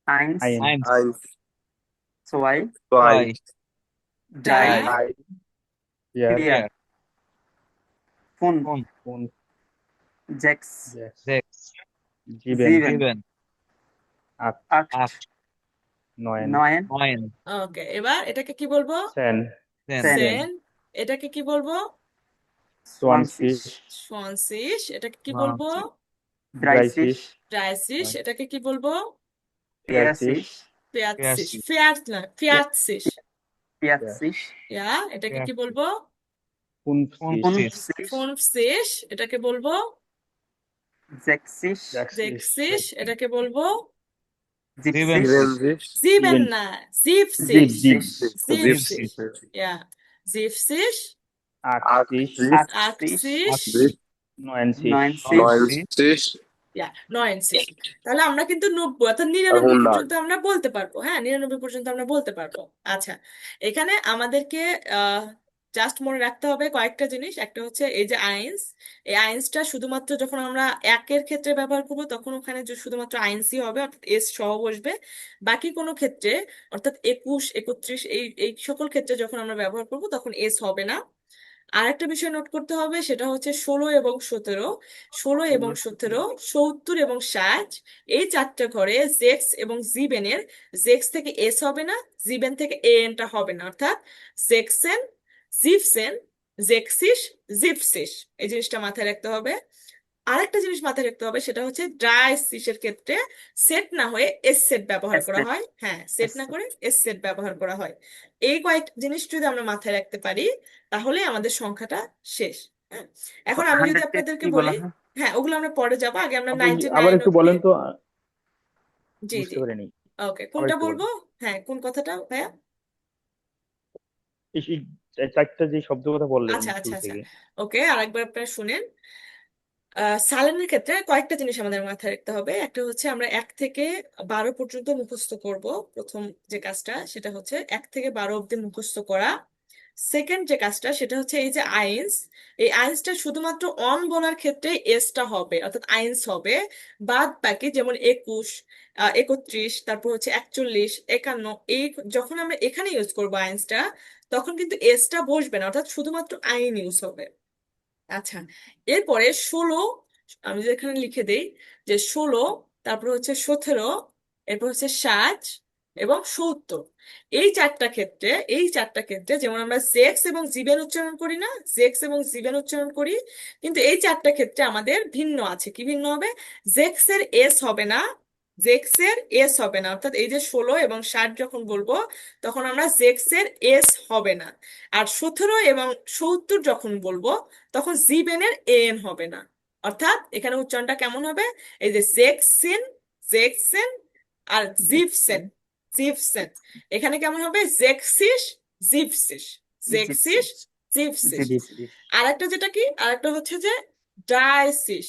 1,
1,
1
2,
2
drei,
3
4, 5,
5,
6,
6,
7,
7,
8,
8,
9,
9,
ওকে, এবার এটাকে কি বলবো?
10,
সেন। এটাকে কি বলবো?
20,
20। এটাকে কি বলবো?
30,
30। এটাকে কি বলবো?
40,
40। 40 না, 40।
40,
ইয়া, এটাকে কি বলবো?
50,
50। এটাকে বলবো?
60,
60। এটাকে বলবো?
70,
7 না, 70।
70,
70। ইয়া, 70,
80,
80,
90,
90
ইয়া 90। তাহলে আমরা কিন্তু 90 অর্থাৎ
এখন
99
না
পর্যন্ত আমরা বলতে পারবো। হ্যাঁ, 99 পর্যন্ত আমরা বলতে পারবো। আচ্ছা, এখানে আমাদেরকে জাস্ট মনে রাখতে হবে কয়েকটা জিনিস। একটা হচ্ছে এই যে আইন্স, এই আইন্সটা শুধুমাত্র যখন আমরা একের ক্ষেত্রে ব্যবহার করবো তখন ওখানে যে শুধুমাত্র আইন্সই হবে, অর্থাৎ এস সহ বসবে। বাকি কোনো ক্ষেত্রে অর্থাৎ 21, 31 এই এই সকল ক্ষেত্রে যখন আমরা ব্যবহার করবো তখন এস হবে না। আর একটা বিষয় নোট করতে হবে, সেটা হচ্ছে 16 এবং 17, 16 এবং 17, 70 এবং 60, এই চারটে ঘরে জেক্স এবং জিবেনের জেক্স থেকে এস হবে না, জিবেন থেকে এনটা হবে না, অর্থাৎ জেক্সেন, জিপসেন, জেক্সিস, জিপসিস। এই জিনিসটা মাথায় রাখতে হবে। আরেকটা জিনিস মাথায় রাখতে হবে, সেটা হচ্ছে ড্রাইসিসের ক্ষেত্রে সেট না হয়ে এস সেট ব্যবহার করা
এস সেট।
হয়। হ্যাঁ, সেট না করে এস সেট ব্যবহার করা হয়। এই কয়েক জিনিস যদি আমরা মাথায় রাখতে পারি তাহলে আমাদের সংখ্যাটা শেষ। হ্যাঁ, এখন আমি যদি
100 কে
আপনাদেরকে
কি
বলি,
বলা হয়?
হ্যাঁ ওগুলো আমরা পরে যাবো, আগে আমরা
আপু,
99
আবার একটু
অব্দি।
বলেন তো,
জি
বুঝতে
জি,
পারিনি।
ওকে,
আবার
কোনটা
একটু বলেন।
বলবো? হ্যাঁ, কোন কথাটা ভাইয়া?
এই চারটা যে শব্দ কথা বললেন
আচ্ছা
শুরু
আচ্ছা আচ্ছা,
থেকে।
ওকে, আরেকবার আপনারা শুনেন। সালেনের ক্ষেত্রে কয়েকটা জিনিস আমাদের মাথায় রাখতে হবে। একটা হচ্ছে আমরা 1 থেকে 12 পর্যন্ত মুখস্থ করব। প্রথম যে কাজটা সেটা হচ্ছে 1 থেকে 12 অব্দি মুখস্থ করা। সেকেন্ড যে কাজটা সেটা হচ্ছে এই যে আইন্স, এই আইন্সটা শুধুমাত্র অন বলার ক্ষেত্রে এসটা হবে, অর্থাৎ আইন্স হবে। বাদ বাকি যেমন 21, 31, তারপর হচ্ছে 41, 51, এই যখন আমরা এখানে ইউজ করবো আইন্সটা তখন কিন্তু এসটা বসবে না, অর্থাৎ শুধুমাত্র আইন ইউজ হবে। আচ্ছা, এরপরে 16, আমি যদি এখানে লিখে দেই যে 16, তারপর হচ্ছে 17, এরপর হচ্ছে 60 এবং 70, এই চারটা ক্ষেত্রে যেমন আমরা জেক্স এবং জিবেন উচ্চারণ করি না, জেক্স এবং জিবেন উচ্চারণ করি, কিন্তু এই চারটা ক্ষেত্রে আমাদের ভিন্ন আছে। কি ভিন্ন হবে? জেক্সের এস হবে না, জেক্সের এস হবে না, অর্থাৎ এই যে 16 এবং 60 যখন বলবো তখন আমরা জেক্সের এস হবে না। আর 17 এবং 70 যখন বলবো তখন জিবেনের এন হবে না। অর্থাৎ এখানে উচ্চারণটা কেমন হবে? এই যে জেক্সেন, জেক্সেন আর জিপসেন, জিপসেন। এখানে কেমন হবে? জেক্সিস, জিপসিস, জেক্সিস, জিপসিস। আরেকটা যেটা কি, আরেকটা হচ্ছে যে ডায়াসিস।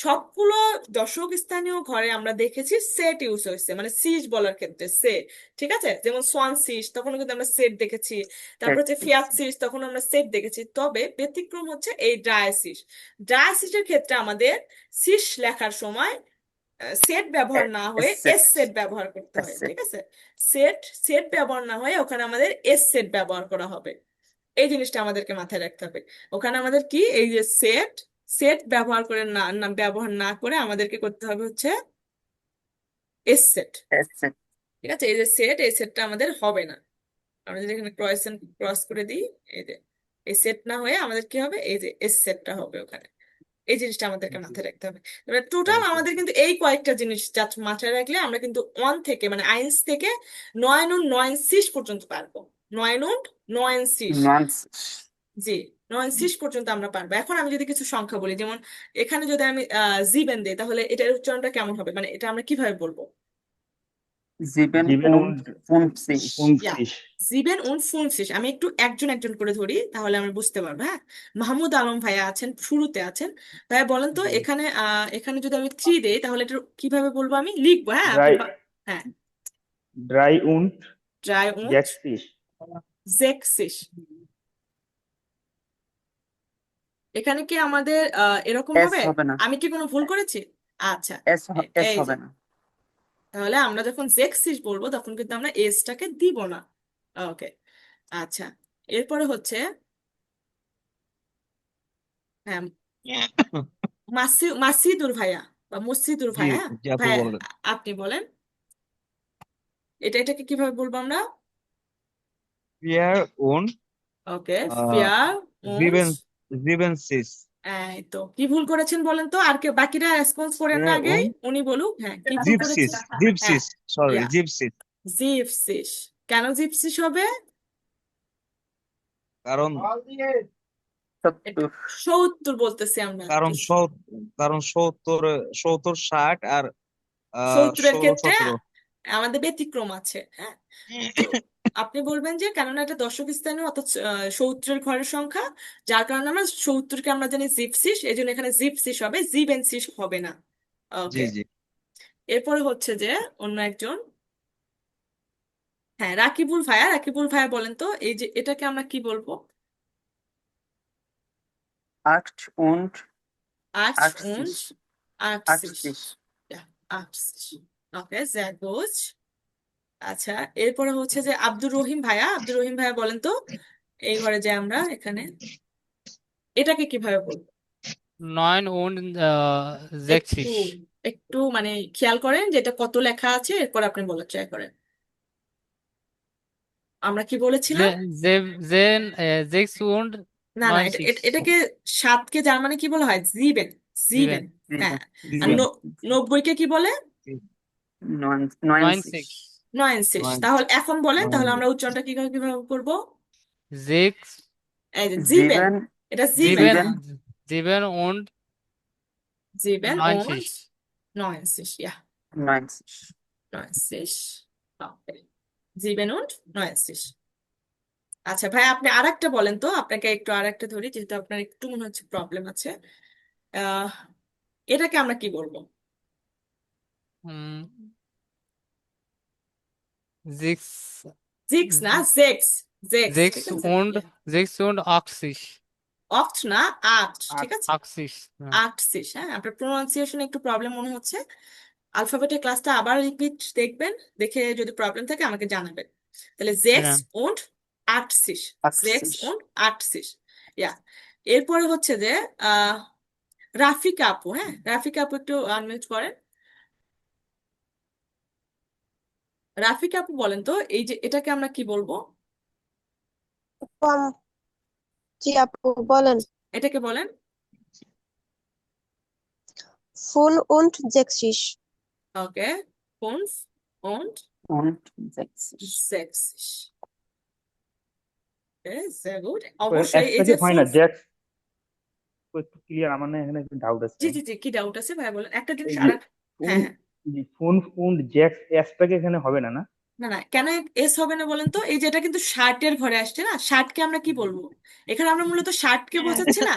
সবগুলো দশক স্থানীয় ঘরে আমরা দেখেছি সেট ইউজ হয়েছে, মানে সিস বলার ক্ষেত্রে সে, ঠিক আছে? যেমন সোয়ানসিস তখন কিন্তু আমরা সেট দেখেছি, তারপর হচ্ছে ফিয়াটসিস তখন আমরা সেট দেখেছি। তবে ব্যতিক্রম হচ্ছে এই ডায়াসিস। ডায়াসিসের ক্ষেত্রে আমাদের সিস লেখার সময় সেট ব্যবহার না হয়ে
সেট
এস সেট ব্যবহার করতে হয়,
সেট
ঠিক আছে? সেট সেট ব্যবহার না হয়ে ওখানে আমাদের এস সেট ব্যবহার করা হবে। এই জিনিসটা আমাদেরকে মাথায় রাখতে হবে। ওখানে আমাদের কি এই যে সেট সেট ব্যবহার করে ব্যবহার না করে আমাদেরকে করতে হবে হচ্ছে এস সেট।
সেট
ঠিক আছে, এই যে সেট এই সেটটা আমাদের হবে না। আমরা যদি এখানে ক্রস করে দিই, এই যে এই সেট না হয়ে আমাদের কি হবে, এই যে এস সেটটা হবে ওখানে। এই জিনিসটা আমাদেরকে মাথায় রাখতে হবে। এবার টোটাল আমাদের কিন্তু এই কয়েকটা জিনিস জাস্ট মাথায় রাখলে আমরা কিন্তু 1 থেকে মানে 1 থেকে 9 und 90 পর্যন্ত পারবো। 9 und 90,
নয়েন্স
জি 90 পর্যন্ত আমরা পারবো। এখন আমি যদি কিছু সংখ্যা বলি, যেমন এখানে যদি আমি জিবেন দিই, তাহলে এটার উচ্চারণটা কেমন হবে, মানে এটা আমরা কিভাবে বলবো?
জিবেন
জিবেন
und
und
50
ইয়া
50
জিবেন und 50। আমি একটু একজন একজন করে ধরি, তাহলে আমি বুঝতে পারবো। হ্যাঁ, মাহমুদ আলম ভাইয়া আছেন, শুরুতে আছেন। ভাইয়া বলেন তো,
জি
এখানে এখানে যদি আমি 3 দেই, তাহলে এটা কিভাবে বলবো, আমি লিখবো। হ্যাঁ, আপনি
ড্রাই
হ্যাঁ,
ড্রাই und
ড্রাই und
60
60। এখানে কি আমাদের এরকম
এস
হবে?
হবে না,
আমি কি কোনো ভুল করেছি? আচ্ছা,
এস
এই যে
হবে না।
তাহলে আমরা যখন 60 বলবো, তখন কিন্তু আমরা এসটাকে দিব না। ওকে, আচ্ছা। এরপরে হচ্ছে হ্যাঁ, মাসিদুর ভাইয়া বা মসজিদুর
জি
ভাইয়া,
জি আপু
ভাইয়া
বলেন।
আপনি বলেন এটাকে কিভাবে বলবো আমরা?
Wir und
ওকে,
আহ,
ফিয়ার উন্স।
sieben sieben six
এই তো, কি ভুল করেছেন বলেন তো, আর কেউ বাকিরা রেসপন্স করেন না,
wir
আগে
und
উনি বলুক। হ্যাঁ, কি ভুল করেছেন?
Gypsies
হ্যাঁ,
Gypsies sorry
ইয়া
Gypsies
জিপসিস। কেন জিপসিস হবে?
কারণ
70 বলতেছি আমরা।
কারণ সত কারণ 70 60 আর
70-এর
16
ক্ষেত্রে
17
আমাদের ব্যতিক্রম আছে। হ্যাঁ, তো আপনি বলবেন যে কেননা এটা দশক স্থানীয়, অর্থাৎ 70-এর ঘরের সংখ্যা, যার কারণে আমরা 70-কে আমরা জানি জিপসিস, এই জন্য এখানে জিপসিস হবে, জিবেনসিস হবে না।
জি
ওকে,
জি
এরপরে হচ্ছে যে অন্য একজন, হ্যাঁ রাকিবুল ভাইয়া, রাকিবুল ভাইয়া বলেন তো, এই যে এটাকে আমরা কি বলবো?
8 und
8 und
80
80।
80
Ja, 80। ওকে, sehr gut। আচ্ছা, এরপরে হচ্ছে যে আব্দুর রহিম ভাইয়া, আব্দুর রহিম ভাইয়া বলেন তো, এই ঘরে যে আমরা এখানে এটাকে কিভাবে বলবো?
9 und
একটু
60
একটু মানে খেয়াল করেন যে এটা কত লেখা আছে, এরপর আপনি বলার ট্রাই করেন। আমরা কি বলেছিলাম?
sechs und
না না, এটা
90
এটাকে 7-কে জার্মানি কি বলা হয়? জিবেন, জিবেন।
sieben
হ্যাঁ, আর
Sieben
90-কে কি বলে?
90
90। তাহলে এখন বলেন, তাহলে আমরা উচ্চারণটা কিভাবে কিভাবে করবো?
sechs
এই যে জিবেন,
sieben
এটা জিবেন।
sieben
হ্যাঁ,
sieben und
জিবেন und
90
90। Ja,
90
90। Okay, জিবেন und 90। আচ্ছা ভাই, আপনি আরেকটা বলেন তো, আপনাকে একটু আরেকটা ধরি, যেহেতু আপনার একটু মনে হচ্ছে প্রবলেম আছে। আহ এটাকে আমরা কি বলবো?
hm, sechs
জিক্স না, জেক্স। জেক্স, ঠিক
sechs
আছে?
und 86
অক্ট না, আট, ঠিক আছে?
80 ja.
80। হ্যাঁ, আপনার প্রোনাউন্সিয়েশনে একটু প্রবলেম মনে হচ্ছে। আলফাবেটের ক্লাসটা আবার রিপিট দেখবেন, দেখে যদি প্রবলেম থাকে আমাকে জানাবেন। তাহলে জেক্স
Ja.
und 80, জেক্স
80
und 80। ইয়া, এরপরে হচ্ছে যে আহ রাফিকা আপু, হ্যাঁ রাফিকা আপু একটু আনমিউট করেন। রাফিকা আপু বলেন তো, এই যে এটাকে আমরা কি বলবো?
কম। জি আপু বলেন।
এটাকে বলেন।
ফুল und 60
ওকে, 5 und
und 60
60। sehr gut।
তো
অবশ্যই এই
একটা
যে
কি হয় না
ফুল,
জ্যাক, একটু ক্লিয়ার, আমার না এখানে একটু ডাউট আছে।
জি জি জি, কি ডাউট আছে ভাই বলেন একটা জিনিস।
এই
আর
যে
হ্যাঁ হ্যাঁ,
ফোন und জ্যাক্স এসটাকে এখানে হবে না না?
না না, কেন এস হবে না বলেন তো? এই যে এটা কিন্তু শার্টের ঘরে আসছে না, শার্টকে আমরা কি বলবো? এখানে আমরা মূলত শার্টকে বোঝাচ্ছি না,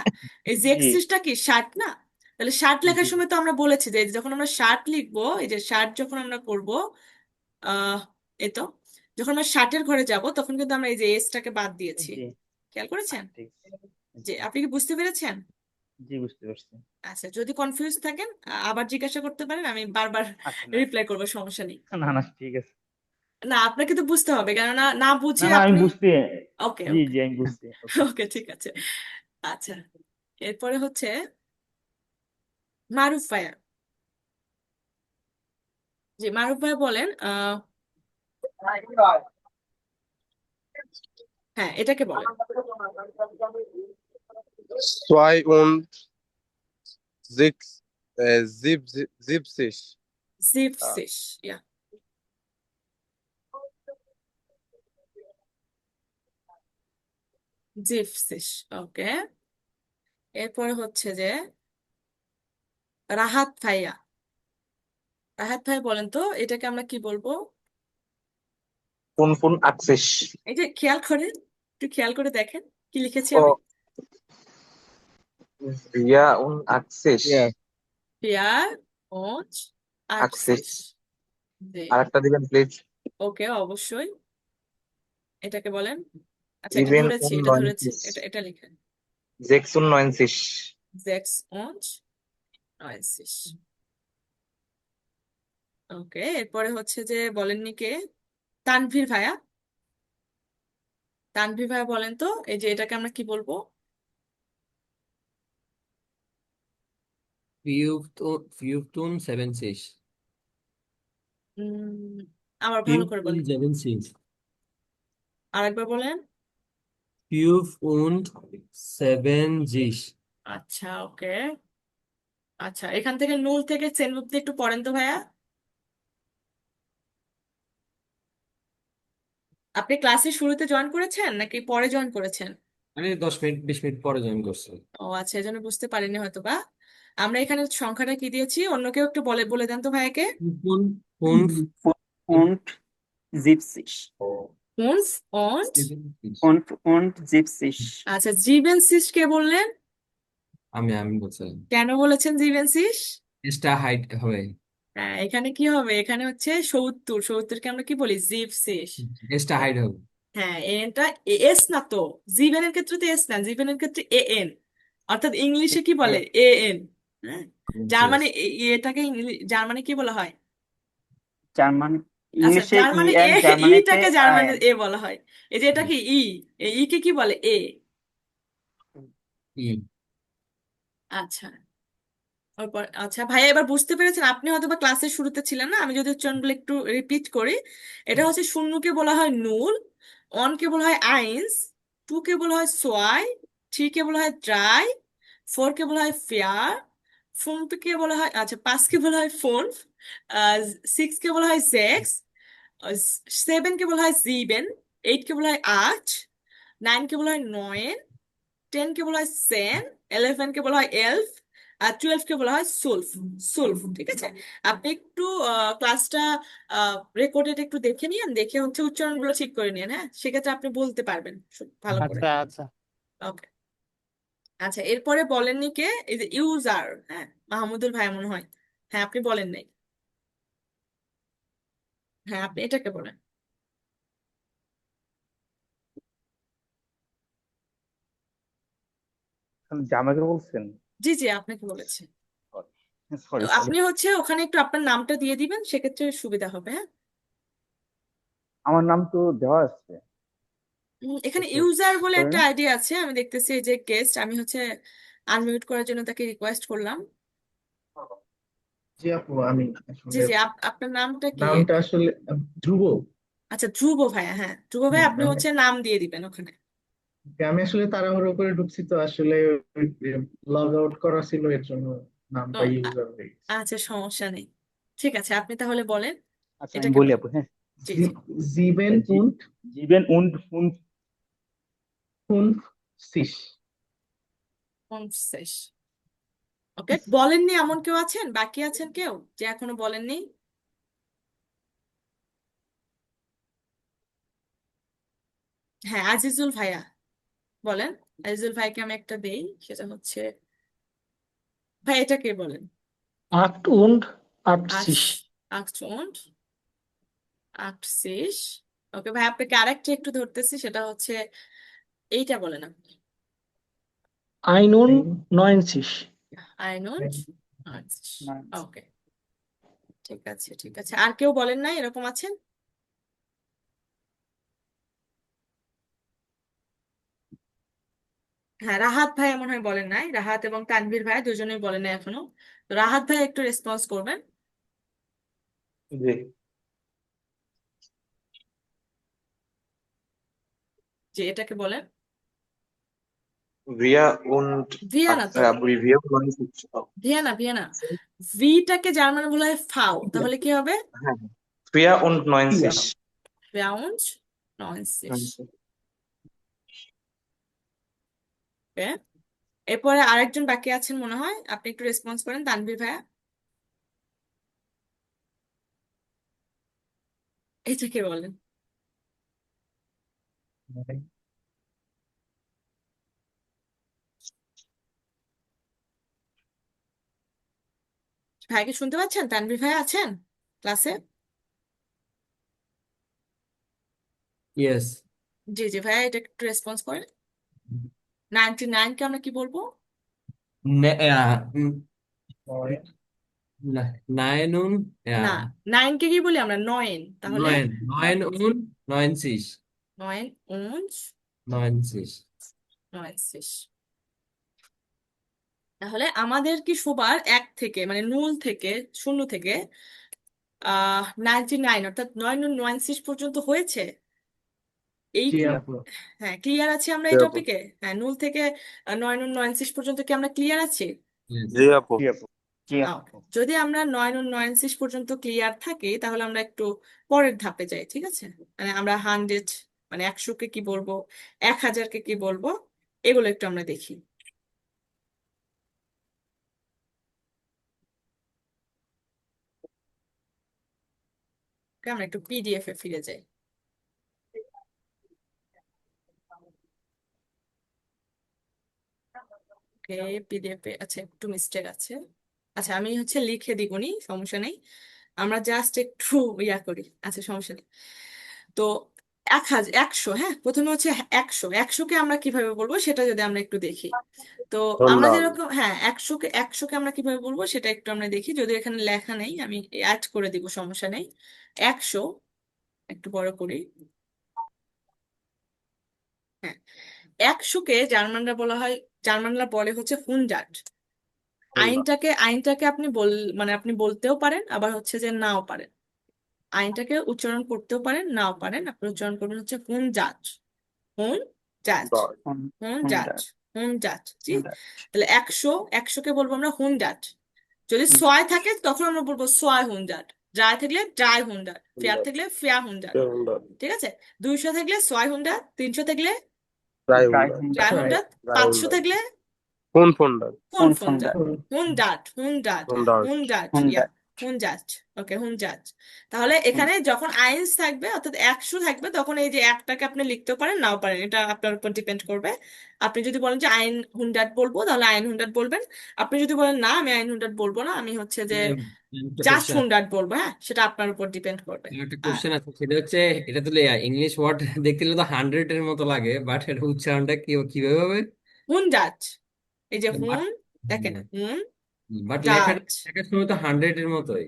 এই
জি
জেক্সিসটা কি শার্ট না? তাহলে শার্ট লেখার
জি
সময় তো আমরা বলেছি যে যখন আমরা শার্ট লিখবো, এই যে শার্ট যখন আমরা করব, আহ এই তো, যখন আমরা শার্টের ঘরে যাব, তখন কিন্তু আমরা এই যে এসটাকে বাদ দিয়েছি।
জি
খেয়াল করেছেন?
ঠিক।
যে আপনি কি বুঝতে পেরেছেন?
জি বুঝতে পারছি।
আচ্ছা, যদি কনফিউজ থাকেন আবার জিজ্ঞাসা করতে পারেন, আমি বারবার
আচ্ছা না
রিপ্লাই করবো, সমস্যা নেই।
না না ঠিক আছে।
না, আপনাকে তো বুঝতে হবে, কেননা না
না
বুঝে
না আমি
আপনি।
বুঝতে,
ওকে,
জি
ওকে।
জি আমি বুঝছি। ওকে।
ওকে, ঠিক আছে। আচ্ছা, এরপরে হচ্ছে মারুফ ভাইয়া। জি, মারুফ ভাইয়া বলেন, হ্যাঁ, এটাকে বলেন।
72,
জিপসিস, ইয়া। জিপসিস, ওকে। এরপরে হচ্ছে যে রাহাত ভাইয়া। রাহাত ভাই বলেন তো, এটাকে আমরা কি বলবো?
ফুনফুন আকসিস।
এই যে খেয়াল করেন, একটু খেয়াল করে দেখেন কি লিখেছি
ও
আমি।
ভিয়া উন আকসিস।
পিয়ার ওচ
আকসিস।
আক্সিস। জি,
আরেকটা দিবেন প্লিজ।
ওকে, অবশ্যই। এটাকে বলেন। আচ্ছা, এটা
ইভেন
ধরেছি,
উন
এটা ধরেছি,
নয়েনসিস।
এটা লিখেন।
জেক্সুন নয়েনসিস।
জেক্স ওচ আইসিস। ওকে, এরপরে হচ্ছে যে বলেননি কে? তানভীর ভাইয়া। তানভীর ভাইয়া বলেন তো, এই যে এটাকে আমরা কি বলবো?
ফিউফটুন সেভেন সিক্স
উম আবার ভালো করে
ফিউফটুন
বলেন,
সেভেন সিক্স
আরেকবার বলেন।
ফিউফ und সেভেন জিস
আচ্ছা, ওকে। আচ্ছা, এখান থেকে নুল থেকে সেন অব্দি একটু পড়েন তো ভাইয়া। আপনি ক্লাসের শুরুতে জয়েন করেছেন নাকি পরে জয়েন করেছেন?
আমি 10 মিনিট 20 মিনিট পরে জয়েন করছি।
ও আচ্ছা, এই জন্য বুঝতে পারিনি হয়তো বা। আমরা এখানে সংখ্যাটা কি দিয়েছি, অন্য কেউ একটু বলে বলে দেন তো ভাইয়াকে।
ফিউফটুন und
und siebzig
উনস অন্ট।
Seven six.
und siebzig
আচ্ছা, জিভেনসিস কে বললেন?
আমি বলছিলাম
কেন বলেছেন জিভেনসিস?
এসটা হাইট হবে।
হ্যাঁ, এখানে কি হবে? এখানে হচ্ছে 70, 70কে আমরা কি বলি? জিভসিস।
এসটা হাইট হবে।
হ্যাঁ, এটা এস না তো। জিভেনের ক্ষেত্রে তো এস না, জিভেনের ক্ষেত্রে এ এন। অর্থাৎ ইংলিশে কি বলে? A N. হ্যাঁ,
Yes.
জার্মানি এটাকে জার্মানি কি বলা হয়?
জার্মান,
আচ্ছা,
ইংলিশে
জার্মানি
EN, জার্মানিতে
ইটাকে জার্মানি
IN।
এ বলা হয়। এই যে এটা কি ই, এই ই কে কি বলে? এ।
ই
আচ্ছা, তারপর আচ্ছা ভাইয়া, এবার বুঝতে পেরেছেন? আপনি হয়তো বা ক্লাসের শুরুতে ছিলেন না, আমি যদি উচ্চারণগুলো একটু রিপিট করি। এটা হচ্ছে শূন্যকে বলা হয় নুল, অনকে বলা হয় আইন্স, টু কে বলা হয় সোয়াই, থ্রি কে বলা হয় ড্রাই, ফোর কে বলা হয় ফেয়ার, কে বলা হয়, আচ্ছা, পাঁচ কে বলা হয় ফোন, সিক্স কে বলা হয় সেক্স, সেভেন কে বলা হয় সিবেন, এইট কে বলা হয় আট, নাইন কে বলা হয় নয়েন, 10 কে বলা হয় সেন, 11 কে বলা হয় এলফ, আর 12 কে বলা হয় সুলফ। সুলফ, ঠিক আছে। আপনি একটু ক্লাসটা রেকর্ডেড একটু দেখে নিন, দেখে হচ্ছে উচ্চারণগুলো ঠিক করে নিন, হ্যাঁ, সেক্ষেত্রে আপনি বলতে পারবেন ভালো করে।
আচ্ছা, আচ্ছা।
ওকে। আচ্ছা, এরপরে বলেননি কে? এই যে ইউজার, হ্যাঁ, মাহমুদুল ভাই মনে হয়। হ্যাঁ, আপনি বলেন নাই। হ্যাঁ, আপনি এটাকে বলেন।
জামাকে বলছেন?
জি, জি, আপনাকে বলেছি।
Sorry sorry.
আপনি হচ্ছে ওখানে একটু আপনার নামটা দিয়ে দিবেন, সেক্ষেত্রে সুবিধা হবে, হ্যাঁ।
আমার নাম তো দেওয়া আছে।
এখানে
একটু
ইউজার বলে
করে
একটা
না?
আইডি আছে, আমি দেখতেছি এই যে গেস্ট, আমি হচ্ছে আনমিউট করার জন্য তাকে রিকোয়েস্ট করলাম।
জি আপু, আমি
জি,
আসলে
জি, আপনার নামটা কি?
নামটা আসলে ধ্রুব।
আচ্ছা, ধ্রুব ভাইয়া, হ্যাঁ, ধ্রুব ভাই,
হ্যাঁ,
আপনি
আমি
হচ্ছে নাম দিয়ে দিবেন ওখানে।
আমি আসলে তাড়াহুড়ো করে ঢুকছি তো, আসলে লগ আউট করা ছিল, এর জন্য
ও,
নামটা ইউজার হয়ে গেছে।
আচ্ছা, সমস্যা নেই। ঠিক আছে, আপনি তাহলে বলেন
আচ্ছা আমি
এটাকে
বলি
বলেন।
আপু, হ্যাঁ।
জি, জি।
জিবেন
জি
উন্ড
জিবেন und
ফুন সিস।
কোন শেষ? ওকে, বলেননি এমন কেউ আছেন? বাকি আছেন কেউ যে এখনো বলেননি? হ্যাঁ, আজিজুল ভাইয়া বলেন। আজিজুল ভাইকে আমি একটা দেই, সেটা হচ্ছে, ভাই এটাকে বলেন।
acht und
আক্স
80,
আকচুন্ড আকসিস। ওকে ভাই, আপনাকে আরেকটা একটু ধরতেছি, সেটা হচ্ছে এইটা বলেন আপনি।
91.
আইনুন
নয়।
ওকে, ঠিক আছে ঠিক আছে। আর কেউ বলেন নাই এরকম আছেন? হ্যাঁ, রাহাত ভাই মনে হয় বলেন নাই, রাহাত এবং তানভীর ভাই দুজনেই বলেন নাই এখনো। তো রাহাত ভাই একটু রেসপন্স করবেন
জি।
যে এটাকে বলেন।
Wir und
ভিয়ানা তো,
abbreviert 69.
ভিয়ানা ভিটাকে জার্মানে বলা হয় ফাও, তাহলে কি হবে?
হ্যাঁ 94.
ফ্রাউঞ্জ 90। ওকে, এরপরে আরেকজন বাকি আছেন মনে হয়, আপনি একটু রেসপন্স করেন তানভীর ভাইয়া। এটাকে বলেন। ভাইকে শুনতে পাচ্ছেন? তানভীর ভাই আছেন ক্লাসে?
ইয়েস।
জি জি ভাইয়া, এটা একটু রেসপন্স করেন। 99 কে আমরা কি বলবো?
নাইনুন
না, 9 কে কি বলি আমরা? নয়েন, তাহলে
নয়েন নয়েন উন 90
নয়েন উঞ্চ
90
90। তাহলে আমাদের কি সবার এক থেকে মানে নুল থেকে, শূন্য থেকে 99 অর্থাৎ 9 পর্যন্ত হয়েছে? এই
জি আপু।
হ্যাঁ, ক্লিয়ার আছি আমরা এই
জি আপু।
টপিকে? হ্যাঁ, নুল থেকে 9 পর্যন্ত কি আমরা ক্লিয়ার আছি?
জি আপু।
জি আপু।
জি
আহ,
আপু।
যদি আমরা 9 পর্যন্ত ক্লিয়ার থাকি তাহলে আমরা একটু পরের ধাপে যাই, ঠিক আছে? মানে আমরা 100 মানে 100-কে কি বলবো, 1000-কে কি বলবো, এগুলো একটু আমরা দেখি। Okay, আমরা একটু পিডিএফ এ ফিরে যাই। ওকে, পিডিএফ এ আচ্ছা একটু মিস্টেক আছে। আচ্ছা, আমি হচ্ছে লিখে দিবনি, সমস্যা নেই, আমরা জাস্ট একটু ইয়া করি, আচ্ছা সমস্যা নেই। তো 100 হ্যাঁ, প্রথমে হচ্ছে 100কে আমরা কিভাবে বলবো সেটা যদি আমরা একটু দেখি। তো আমরা
ধন্যবাদ।
যেরকম হ্যাঁ, একশোকে আমরা কিভাবে বলবো সেটা একটু আমরা দেখি, যদি এখানে লেখা নেই আমি অ্যাড করে দিব, সমস্যা নেই। 100 একটু বড় করি। হ্যাঁ, 100-কে জার্মানরা বলে হচ্ছে হুন্ডার্ট। আইনটাকে আপনি মানে আপনি বলতেও পারেন, আবার হচ্ছে যে নাও পারেন। আইনটাকে উচ্চারণ করতেও পারেন, নাও পারেন। আপনি উচ্চারণ করবেন হচ্ছে হুন জাজ, হুন জাজ,
দশ।
হুন জাজ,
হুন্ডার।
হুন জাজ। জি,
হুন্ডার।
তাহলে 100কে বলবো আমরা হুন জাজ। যদি
হুন্ডার।
ছয় থাকে তখন আমরা বলবো ছয় হুন জাজ। ড্রাই থাকলে ড্রাই হুন জাজ, ফেয়ার থাকলে ফেয়ার হুন জাজ। ঠিক আছে? 200 থাকলে ছয় হুন জাজ, 300 থাকলে
প্রায়
ড্রাই
হুন্ডার।
হুন্ডার।
ড্রাই হুন জাজ,
প্রায়
500
হুন্ডার।
থাকলে
ফোন ফোন্ডার।
কোন
ফোন
ফোন জাত?
ফুন্ডার।
হুন্ডার।
ইয়া
হুন্ডার।
হুনজাট। ওকে, হুনজাট। তাহলে এখানে যখন আইনস থাকবে অর্থাৎ 100 থাকবে তখন এই যে একটাকে আপনি লিখতেও পারেন, নাও পারেন, এটা আপনার উপর ডিপেন্ড করবে। আপনি যদি বলেন যে আইন হুন্ডাট বলবো তাহলে আইন হুন্ডাট বলবেন। আপনি যদি বলেন না আমি আইন হুন্ডাট বলবো না, আমি হচ্ছে যে
একটা
জাস্ট
কোশ্চেন
হুন্ডাট বলবো, হ্যাঁ সেটা আপনার উপর ডিপেন্ড করবে।
একটা
আর
কোশ্চেন আছে, সেটা হচ্ছে এটা তো ইংলিশ ওয়ার্ড দেখতে গেলে তো 100-এর মতো লাগে, বাট এর উচ্চারণটা কিভাবে হবে?
হুনজাট, এই যে
বাট
হুন, দেখেন হুন
লেখাটা
জাট।
লেখার সময় তো 100-এর মতোই।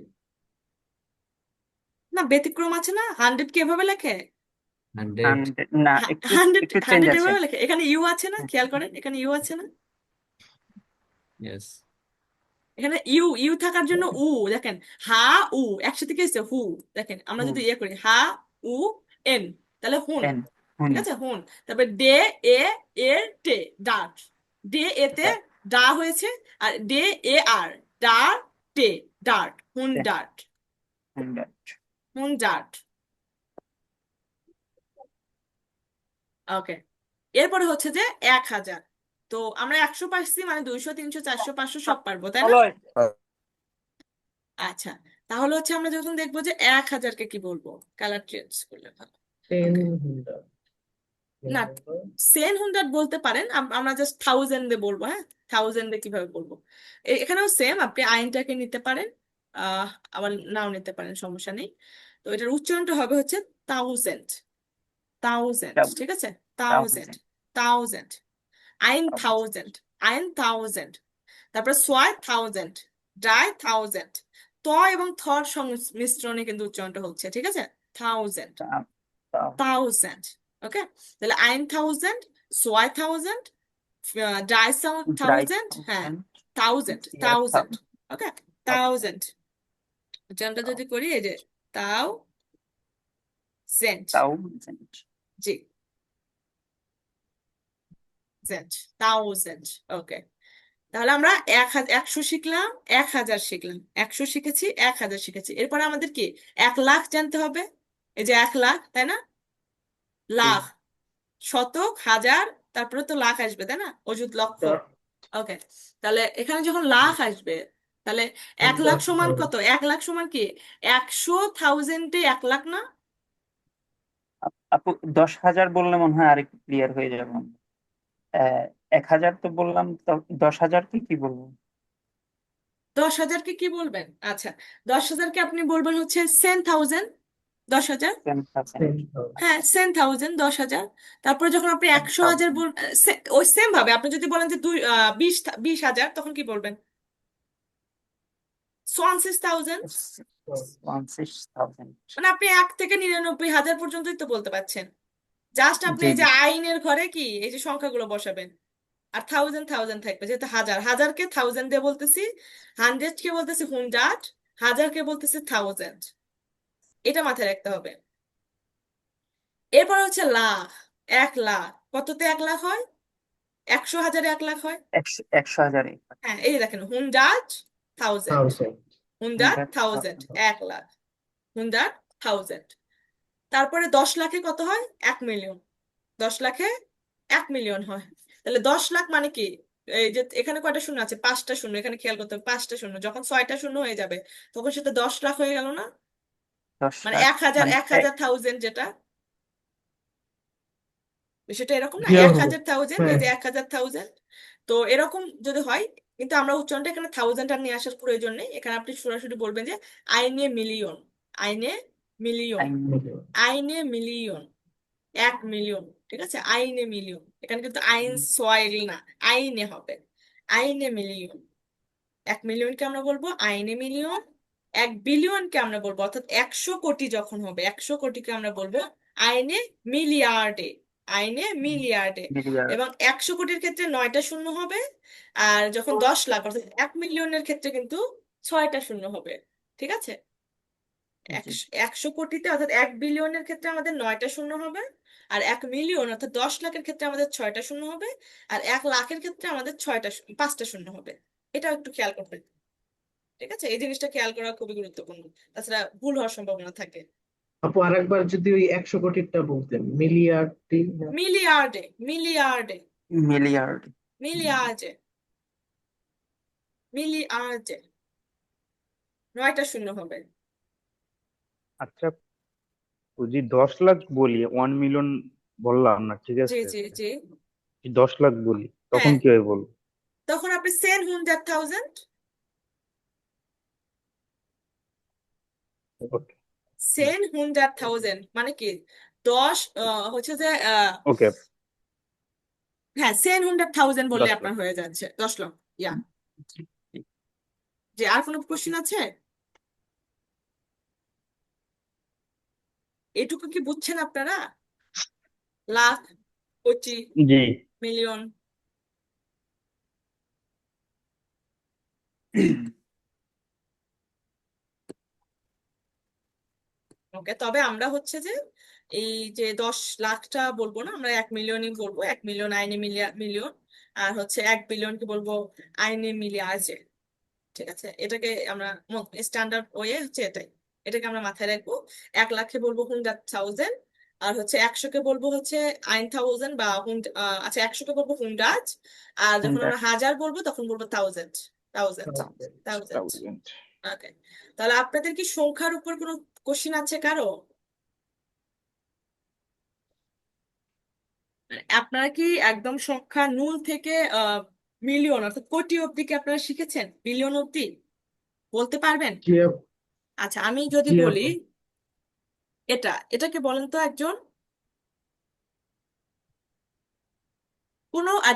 না, ব্যতিক্রম আছে না, 100 কে এভাবে লেখে?
100।
100 না, একটু
হান্ড্রেড
একটু চেঞ্জ
হান্ড্রেড
আছে।
এভাবে লেখে, এখানে ইউ আছে না, খেয়াল করেন এখানে ইউ আছে না,
ইয়েস।
এখানে ইউ ইউ থাকার জন্য উ, দেখেন হা উ একসাথে কি হচ্ছে হু। দেখেন আমরা
হুম।
যদি ইয়ে করি হা উ এন, তাহলে হুন।
এন। হুন।
ঠিক আছে, হুন। তারপর ডে এ এর টে, ডাট। ডে এতে ডা হয়েছে, আর ডে এ আর ডা টে, ডাট, হুন ডাট,
হুন্ডার।
হুন ডাট। ওকে, এরপরে হচ্ছে যে 1000। তো আমরা 100 পারছি, মানে 200 300 400 500 সব পারবো, তাই না? আচ্ছা, তাহলে হচ্ছে আমরা যখন দেখবো যে 1000-কে কি বলবো, কালার চেঞ্জ করলে ভালো।
টেন
ওকে,
হুন্ডার।
না সেন হুন্ড্রেড বলতে পারেন, আমরা জাস্ট থাউজেন্ডে বলবো। হ্যাঁ, থাউজেন্ডে কিভাবে বলবো? এখানেও সেম, আপনি আইনটাকে নিতে পারেন, আহ আবার নাও নিতে পারেন, সমস্যা নেই। তো এটার উচ্চারণটা হবে হচ্ছে থাউজেন্ড, থাউজেন্ড। ঠিক আছে, থাউজেন্ড,
থাউজেন্ড।
থাউজেন্ড, আইন থাউজেন্ড, আইন থাউজেন্ড, তারপর সোয়াই থাউজেন্ড, ডাই থাউজেন্ড, ত এবং থর সংমিশ্রণে কিন্তু উচ্চারণটা হচ্ছে, ঠিক আছে? থাউজেন্ড,
তা- তা-
থাউজেন্ড। ওকে, তাহলে আইন থাউজেন্ড, সোয়াই থাউজেন্ড, ডাই
ড্রাই
থাউজেন্ড, হ্যাঁ,
থাউজেন্ড,
থাউজেন্ড,
জিয়া
থাউজেন্ড। ওকে, থাউজেন্ড উচ্চারণটা যদি
থাউজেন্ড,
করি, এই যে তাও জেন্ট,
থাউজেন্ড,
জি, জেন্ট, থাউজেন্ড। ওকে, তাহলে আমরা 100 শিখলাম, 1000 শিখলাম, 100 শিখেছি, 1000 শিখেছি। এরপরে আমাদের কি 1 লাখ জানতে হবে। এই যে 1 লাখ, তাই না? লাখ, শতক, হাজার, তারপরে তো লাখ আসবে, তাই না? অযুত, লক্ষ। ওকে, তাহলে এখানে যখন লাখ আসবে, তাহলে 1 লাখ সমান কত? 1 লাখ সমান কি 100,000-এ 1 লাখ না?
আপু 10,000 বললে মনে হয় আরেকটু ক্লিয়ার হয়ে যাবে। 1,000 তো বললাম, তো 10,000 কি বলবো?
10,000-কে কি বলবেন? আচ্ছা, 10,000-কে আপনি বলবেন হচ্ছে 10,000, 10,000।
10,000,
হ্যাঁ, 10,000, 10,000। তারপরে যখন আপনি 100,000
10,000,
ওই সেম ভাবে আপনি যদি বলেন যে 20,000, তখন কি বলবেন? 20,000।
16,000।
মানে আপনি 1 থেকে 99,000 পর্যন্তই তো বলতে পারছেন। জাস্ট আপনি
জি
এই যে
জি,
আইনের ঘরে কি এই যে সংখ্যাগুলো বসাবেন, আর থাউজেন্ড থাউজেন্ড থাকবে, যেহেতু হাজার, হাজারকে থাউজেন্ড দিয়ে বলতেছি, 100-কে বলতেছি হুন্ড্রেড, হাজারকে বলতেছি থাউজেন্ড। এটা মাথায় রাখতে হবে। এরপর হচ্ছে লাখ, 1 লাখ। কততে 1 লাখ হয়? 100,000-এ 1 লাখ হয়।
100,000,
হ্যাঁ, এই যে দেখেন, হুন্ড্রেড, থাউজেন্ড, হুন্ড্রেড,
100,000,
থাউজেন্ড, 1 লাখ, হুন্ড্রেড, থাউজেন্ড। তারপরে 10 লাখে কত হয়? 1 মিলিয়ন। 10 লাখে 1 মিলিয়ন হয়। তাহলে 10 লাখ মানে কি? এই যে এখানে কয়টা শূন্য আছে? 5টা শূন্য। এখানে খেয়াল করতে হবে, 5টা শূন্য। যখন 6টা শূন্য হয়ে যাবে, তখন সেটা 10 লাখ হয়ে গেল না?
10
মানে
লাখ
1,000,
মানে
1,000 থাউজেন্ড, যেটা বিষয়টা এরকম না,
জি
এক
আপু,
হাজার থাউজেন্ড, এই
হ্যাঁ।
যে 1,000 থাউজেন্ড। তো এরকম যদি হয়, কিন্তু আমরা উচ্চারণটা এখানে থাউজেন্ড আর নিয়ে আসার প্রয়োজন নেই। এখানে আপনি সরাসরি বলবেন যে আইনে মিলিয়ন, আইনে মিলিয়ন, আইনে মিলিয়ন, 1 মিলিয়ন। ঠিক আছে, আইনে মিলিয়ন। এখানে কিন্তু আইন সোয়াইল না, আইনে হবে, আইনে মিলিয়ন। 1 মিলিয়নকে আমরা বলবো আইনে মিলিয়ন। 1 বিলিয়নকে আমরা বলবো, অর্থাৎ 100 কোটি যখন হবে, 100 কোটিকে আমরা বলবো আইনে মিলিয়ার্ডে, আইনে মিলিয়ার্ডে।
মিলিয়ার।
এবং 100 কোটির ক্ষেত্রে 9টা শূন্য হবে। আর যখন 10 লাখ, অর্থাৎ 1 মিলিয়নের ক্ষেত্রে কিন্তু 6টা শূন্য হবে। ঠিক আছে,
জি,
100 কোটিতে, অর্থাৎ 1 বিলিয়নের ক্ষেত্রে আমাদের 9টা শূন্য হবে। আর 1 মিলিয়ন, অর্থাৎ 10 লাখের ক্ষেত্রে আমাদের 6টা শূন্য হবে। আর 1 লাখের ক্ষেত্রে আমাদের 5টা শূন্য হবে। এটা একটু খেয়াল করবেন। ঠিক আছে, এই জিনিসটা খেয়াল করা খুবই গুরুত্বপূর্ণ, তাছাড়া ভুল হওয়ার সম্ভাবনা থাকে।
আপু আরেকবার যদি ওই 100 কোটিরটা বলতেন, মিলিয়ার্ডটি।
মিলিয়ার্ডে, মিলিয়ার্ডে,
মিলিয়ার্ড।
মিলিয়ার্ডে, মিলিয়ার্ডে 9টা শূন্য হবে।
আচ্ছা, যদি 10 লাখ বলি, 1 মিলিয়ন বললাম না, ঠিক
জি
আছে?
জি জি,
10 লাখ বলি, তখন
হ্যাঁ,
কিভাবে বলবো?
তখন আপনি সেন 100,000,
ওকে,
সেন 100,000 মানে কি 10, হচ্ছে যে
ওকে,
হ্যাঁ, সেন 100,000 বললে
10 লাখ।
আপনার হয়ে যাচ্ছে 10 লাখ। ইয়া,
জি, জি।
যে আর কোনো কোশ্চেন আছে? এটুকু কি বুঝছেন আপনারা? লাখ, কোটি,
জি,
মিলিয়ন। ওকে, তবে আমরা হচ্ছে যে এই যে 10 লাখটা বলবো না, আমরা 1 মিলিয়নই বলবো। 1 মিলিয়ন আইনে মিলিয়ন, আর হচ্ছে 1 বিলিয়নকে বলবো আইনে মিলিয়ার্ডে। ঠিক আছে, এটাকে আমরা স্ট্যান্ডার্ড ওয়ে হচ্ছে এটাই, এটাকে আমরা মাথায় রাখবো। 1 লাখে বলবো 100,000, আর হচ্ছে 100-কে বলবো হচ্ছে আইন থাউজেন্ড বা আচ্ছা, 100-কে বলবো হুন্ড্রেড। আর যখন আমরা হাজার বলবো তখন বলবো থাউজেন্ড, থাউজেন্ড, থাউজেন্ড।
1000।
ওকে, তাহলে আপনাদের কি সংখ্যার উপর কোনো কোশ্চিন আছে কারো? মানে আপনারা কি একদম সংখ্যা 0 থেকে মিলিয়ন, অর্থাৎ কোটি অব্দি কি আপনারা শিখেছেন? বিলিয়ন অব্দি বলতে পারবেন?
জি আপু,
আচ্ছা, আমি যদি
জি
বলি
আপু।
এটাকে বলেন তো একজন,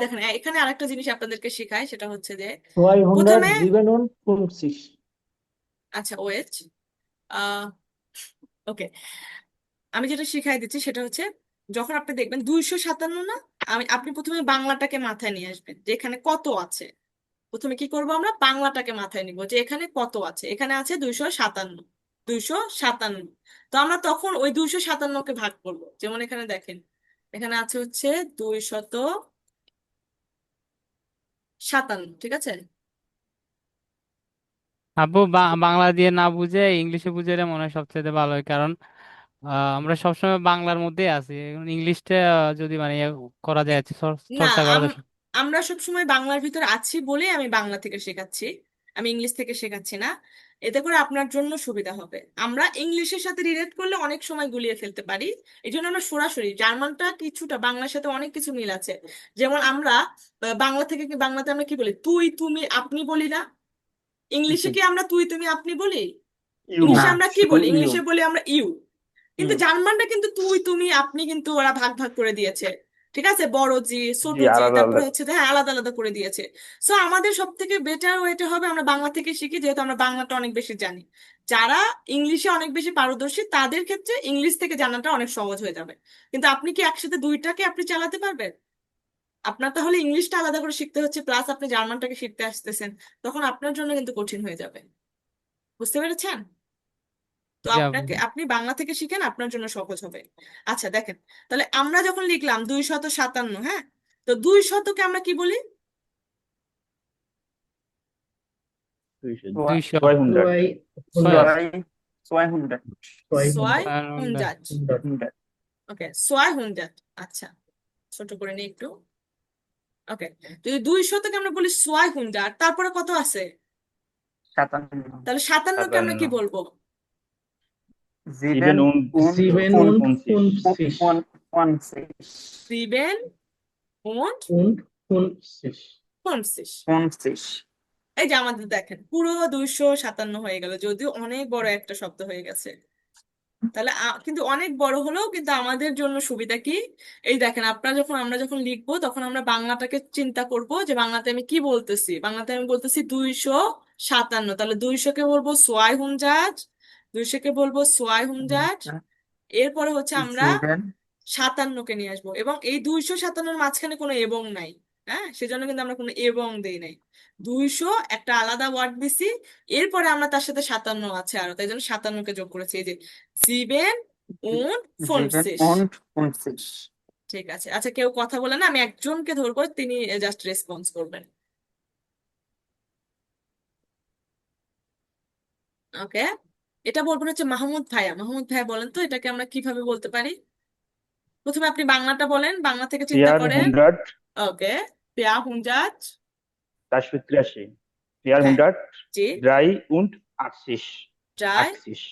দেখেন এখানে আরেকটা জিনিস আপনাদেরকে শেখায়, সেটা হচ্ছে যে
207
প্রথমে
und 50
আচ্ছা ওয়েট ওকে, আমি যেটা শিখাই দিচ্ছি সেটা হচ্ছে যখন আপনি দেখবেন 257 না, আপনি প্রথমে বাংলাটাকে মাথায় নিয়ে আসবেন যে এখানে কত আছে। প্রথমে কি করব, আমরা বাংলাটাকে মাথায় নিব যে এখানে কত আছে। এখানে আছে 257, 257। তো আমরা তখন ওই 257-কে ভাগ করব। যেমন এখানে দেখেন, এখানে আছে হচ্ছে 257, ঠিক আছে।
আব্বু বাংলা দিয়ে না বুঝে ইংলিশে বুঝালে মনে হয় সবচেয়ে ভালো হয়, কারণ আমরা সবসময় বাংলার মধ্যেই আছি। এখন ইংলিশটা যদি মানে করা যায়,
না,
চর্চা করা যায়।
আমরা সবসময় বাংলার ভিতর আছি বলে আমি বাংলা থেকে শেখাচ্ছি, আমি ইংলিশ থেকে শেখাচ্ছি না। এতে করে আপনার জন্য সুবিধা হবে। আমরা ইংলিশের সাথে রিলেট করলে অনেক সময় গুলিয়ে ফেলতে পারি। এই জন্য আমরা সরাসরি, জার্মানটা কিছুটা বাংলার সাথে অনেক কিছু মিল আছে। যেমন আমরা বাংলা থেকে বাংলাতে আমরা কি বলি, তুই তুমি আপনি বলি না। ইংলিশে
জি,
কি আমরা তুই তুমি আপনি বলি?
ইউ
না,
ইংলিশে আমরা কি
শুধু
বলি?
ইউ।
ইংলিশে বলি আমরা ইউ। কিন্তু
ইউ।
জার্মানটা কিন্তু তুই তুমি আপনি কিন্তু ওরা ভাগ ভাগ করে দিয়েছে, ঠিক আছে, বড় জি, ছোট
জি,
জি,
আলাদা
তারপরে
আলাদা।
হচ্ছে যে হ্যাঁ আলাদা আলাদা করে দিয়েছে। সো আমাদের সব থেকে বেটার ওয়েটা হবে আমরা বাংলা থেকে শিখি, যেহেতু আমরা বাংলাটা অনেক বেশি জানি। যারা ইংলিশে অনেক বেশি পারদর্শী তাদের ক্ষেত্রে ইংলিশ থেকে জানাটা অনেক সহজ হয়ে যাবে। কিন্তু আপনি কি একসাথে দুইটাকে আপনি চালাতে পারবেন? আপনার তাহলে ইংলিশটা আলাদা করে শিখতে হচ্ছে, প্লাস আপনি জার্মানটাকে শিখতে আসতেছেন, তখন আপনার জন্য কিন্তু কঠিন হয়ে যাবে। বুঝতে পেরেছেন? তো
জি আব্বু।
আপনি বাংলা থেকে শিখেন, আপনার জন্য সহজ হবে। আচ্ছা দেখেন, তাহলে আমরা যখন লিখলাম 257, হ্যাঁ, তো 200-কে আমরা কি বলি?
200,
200
ছয়,
200
200।
200
200।
200।
ওকে, 200। আচ্ছা, ছোট করে নিই একটু। ওকে, যদি 200-কে আমরা বলি 200, তারপরে কত আছে?
57।
তাহলে 57-কে আমরা
57,
কি বলবো?
7 und
und
57
50.
7 und
und 50
50।
50।
এই যে আমাদের দেখেন পুরো 257 হয়ে গেল, যদিও অনেক বড় একটা শব্দ হয়ে গেছে। তাহলে কিন্তু অনেক বড় হলেও কিন্তু আমাদের জন্য সুবিধা কি, এই দেখেন আমরা যখন লিখবো তখন আমরা বাংলাটাকে চিন্তা করব যে বাংলাতে আমি কি বলতেছি। বাংলাতে আমি বলতেছি 257, তাহলে 200-কে বলবো 200, 200-কে বলবো 200। এরপরে হচ্ছে আমরা
7।
57-কে নিয়ে আসবো, এবং এই 257-এর মাঝখানে কোনো এবং নাই। হ্যাঁ, সেজন্য কিন্তু আমরা কোনো এবং দেই নাই। 200 একটা আলাদা ওয়ার্ড দিছি, এরপরে আমরা তার সাথে 57 আছে আরো, তাই জন্য 57-কে যোগ করেছি। এই যে 7 und
7
50।
und 50।
ঠিক আছে, আচ্ছা কেউ কথা বলে না, আমি একজনকে ধরবো, তিনি জাস্ট রেসপন্স করবেন। ওকে, এটা বলবেন হচ্ছে মাহমুদ ভাইয়া। মাহমুদ ভাইয়া বলেন তো এটাকে আমরা কিভাবে বলতে পারি? প্রথমে আপনি বাংলাটা বলেন, বাংলা থেকে চিন্তা করেন।
400,
ওকে, 400।
483,
হ্যাঁ,
400,
জি,
83,
ড্রাই
80,
আর্টস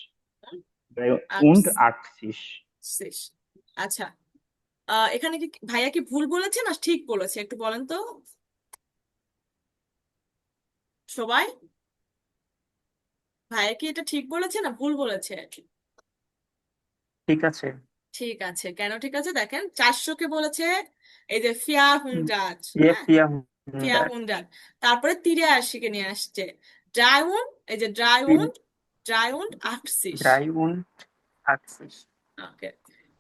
83।
শেষ। আচ্ছা, এখানে কি ভাইয়া কি ভুল বলেছে না ঠিক বলেছে, একটু বলেন তো সবাই। ভাইয়া কি এটা ঠিক বলেছে না ভুল বলেছে?
ঠিক আছে।
ঠিক আছে, কেন ঠিক আছে দেখেন, 400-কে বলেছে এই যে ফিয়া হুন্ড্রাড। হ্যাঁ,
400।
400, তারপরে 83-কে নিয়ে আসছে ড্রাইউন, এই যে ড্রাইউন, ড্রাইউন 80।
3 und 80।
ওকে,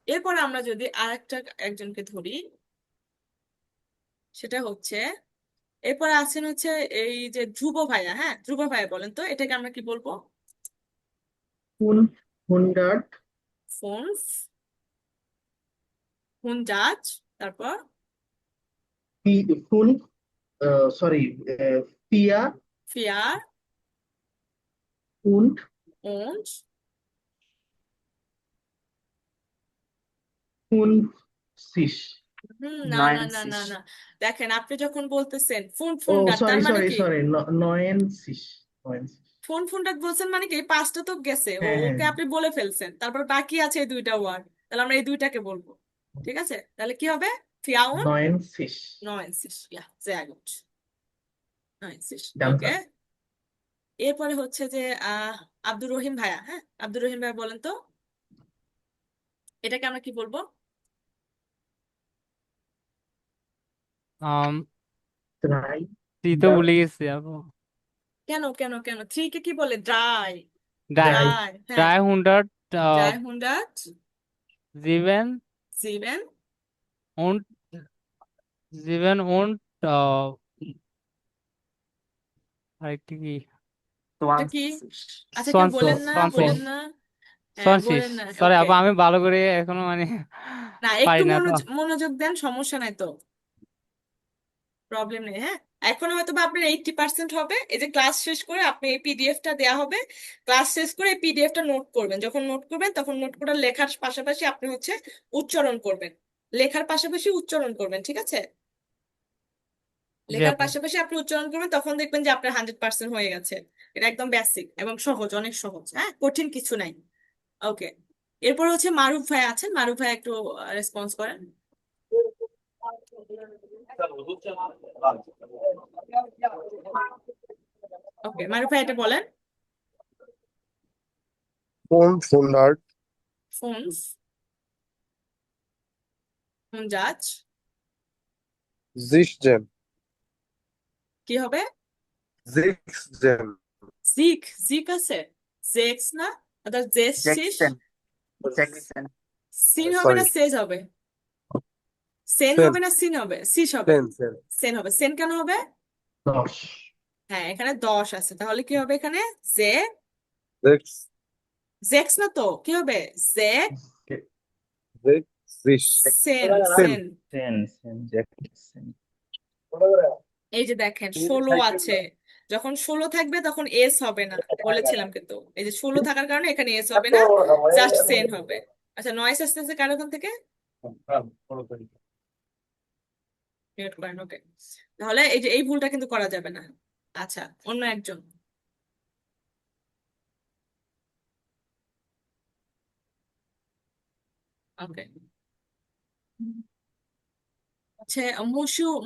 এরপর আমরা যদি আরেকটা একজনকে ধরি, সেটা হচ্ছে এরপরে আছেন হচ্ছে এই যে ধ্রুব ভাইয়া। হ্যাঁ, ধ্রুব ভাইয়া বলেন তো এটাকে আমরা কি বলবো?
500
ফোন, হুন্ডাজ, তারপর
5 sorry 4
ফিয়ার
und
und
50
না না না না
90।
না, দেখেন আপনি যখন বলতেছেন ফোন
ও
ফুন্ডাত, তার
সরি
মানে
সরি
কি?
সরি 90
ফোন ফুন্ডাত বলছেন মানে কি, পাঁচটা তো গেছে,
হ্যাঁ হ্যাঁ
ওকে আপনি বলে ফেলছেন, তারপর বাকি আছে এই দুইটা ওয়ার্ড, তাহলে আমরা এই দুইটাকে বলবো। ঠিক আছে, তাহলে কি হবে? ফিয়াউন
90
90। ইয়া, sehr gut, 90।
ডান
ওকে, এরপরে হচ্ছে যে আব্দুর রহিম ভাইয়া। হ্যাঁ, আব্দুর রহিম ভাইয়া বলেন তো এটাকে আমরা কি বলবো?
আম
ড্রাই
থ্রি তো ভুলে গেছি আপু।
কেন কেন কেন 3 কে কি বলে? ড্রাই।
ড্রাই
ড্রাই
ড্রাই, হ্যাঁ।
ড্রাই হুন্ডার্ড
ড্রাই হুন্ডাট,
জিভেন
সিভেন।
und জিভেন und আরেকটি কি
এটা কি?
20
আচ্ছা, কেউ
সোয়ানসো
বলেন না,
সোয়ানসিস
বলেন না। হ্যাঁ,
সোয়ানসিস
বলেন না।
সরি
ওকে,
আপু আমি ভালো করে এখনো মানে
না,
পারি
একটু
না তো।
মনোযোগ দেন, সমস্যা নাই তো, প্রবলেম নেই। হ্যাঁ, এখন হয়তো বা আপনার 80% হবে। এই যে ক্লাস শেষ করে আপনি এই পিডিএফটা দেওয়া হবে, ক্লাস শেষ করে এই পিডিএফটা নোট করবেন। যখন নোট করবেন তখন নোট করে লেখার পাশাপাশি আপনি হচ্ছে উচ্চারণ করবেন। লেখার পাশাপাশি উচ্চারণ করবেন, ঠিক আছে?
জি
লেখার
আপু।
পাশাপাশি আপনি উচ্চারণ করবেন, তখন দেখবেন যে আপনার 100% হয়ে গেছে। এটা একদম বেসিক এবং সহজ, অনেক সহজ। হ্যাঁ, কঠিন কিছু নাই। ওকে, এরপর হচ্ছে মারুফ ভাই আছেন। মারুফ ভাই একটু রেসপন্স করেন। ওকে, মারুফ ভাই এটা বলেন।
Hundert,
ফোনস, জাজ,
Sichtem,
কি হবে?
Sichtem,
জিক, জিক আছে, জেক্স না, অর্থাৎ জেস শেষ।
জ্যাকসন জ্যাকসন
সিন হবে না
sorry,
সেজ হবে? সেন
Sen,
হবে না সিন হবে? সিস হবে?
Sen,
সেন হবে। সেন কেন হবে?
10
হ্যাঁ, এখানে 10 আছে, তাহলে কি হবে এখানে? জে,
Sechs,
জেক্স না তো, কি হবে? জেক
Sechs, Sich,
Sen,
Sen,
Sen.
Sen Sen Jackson.
এই যে দেখেন 16 আছে, যখন 16 থাকবে তখন এস হবে না, বলেছিলাম কিন্তু। এই যে 16 থাকার কারণে এখানে এস হবে না, জাস্ট সেন হবে। আচ্ছা, নয়েস আসতেছে কার ওখান থেকে? মিউট করেন, ওকে। তাহলে এই যে এই ভুলটা কিন্তু করা যাবে না। আচ্ছা, অন্য একজন। ওকে, আচ্ছা,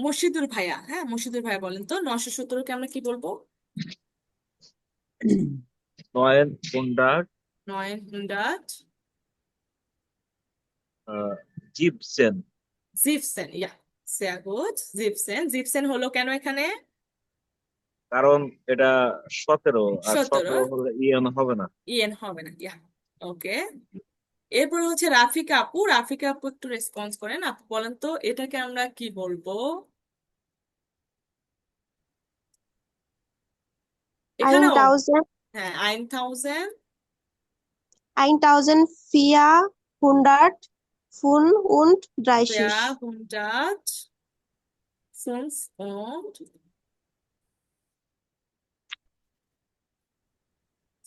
মুর্শিদুর ভাইয়া। হ্যাঁ, মুর্শিদুর ভাইয়া বলেন তো 917 কে আমরা কি বলবো?
Neunhundert,
900
Gibson,
জিপসেন। ইয়া, sehr gut, জিপসেন। জিপসেন হলো কেন এখানে?
কারণ এটা 17 আর
17,
17 হলে ইয়ন হবে না।
ইএন হবে না। ইয়া, ওকে। এরপর হচ্ছে রাফিকা আপু। রাফিকা আপু একটু রেসপন্স করেন। আপু বলেন তো এটাকে আমরা কি বলবো? এখানেও
1000,
হ্যাঁ, 1000,
1400 Pfund und 30.
400, 500,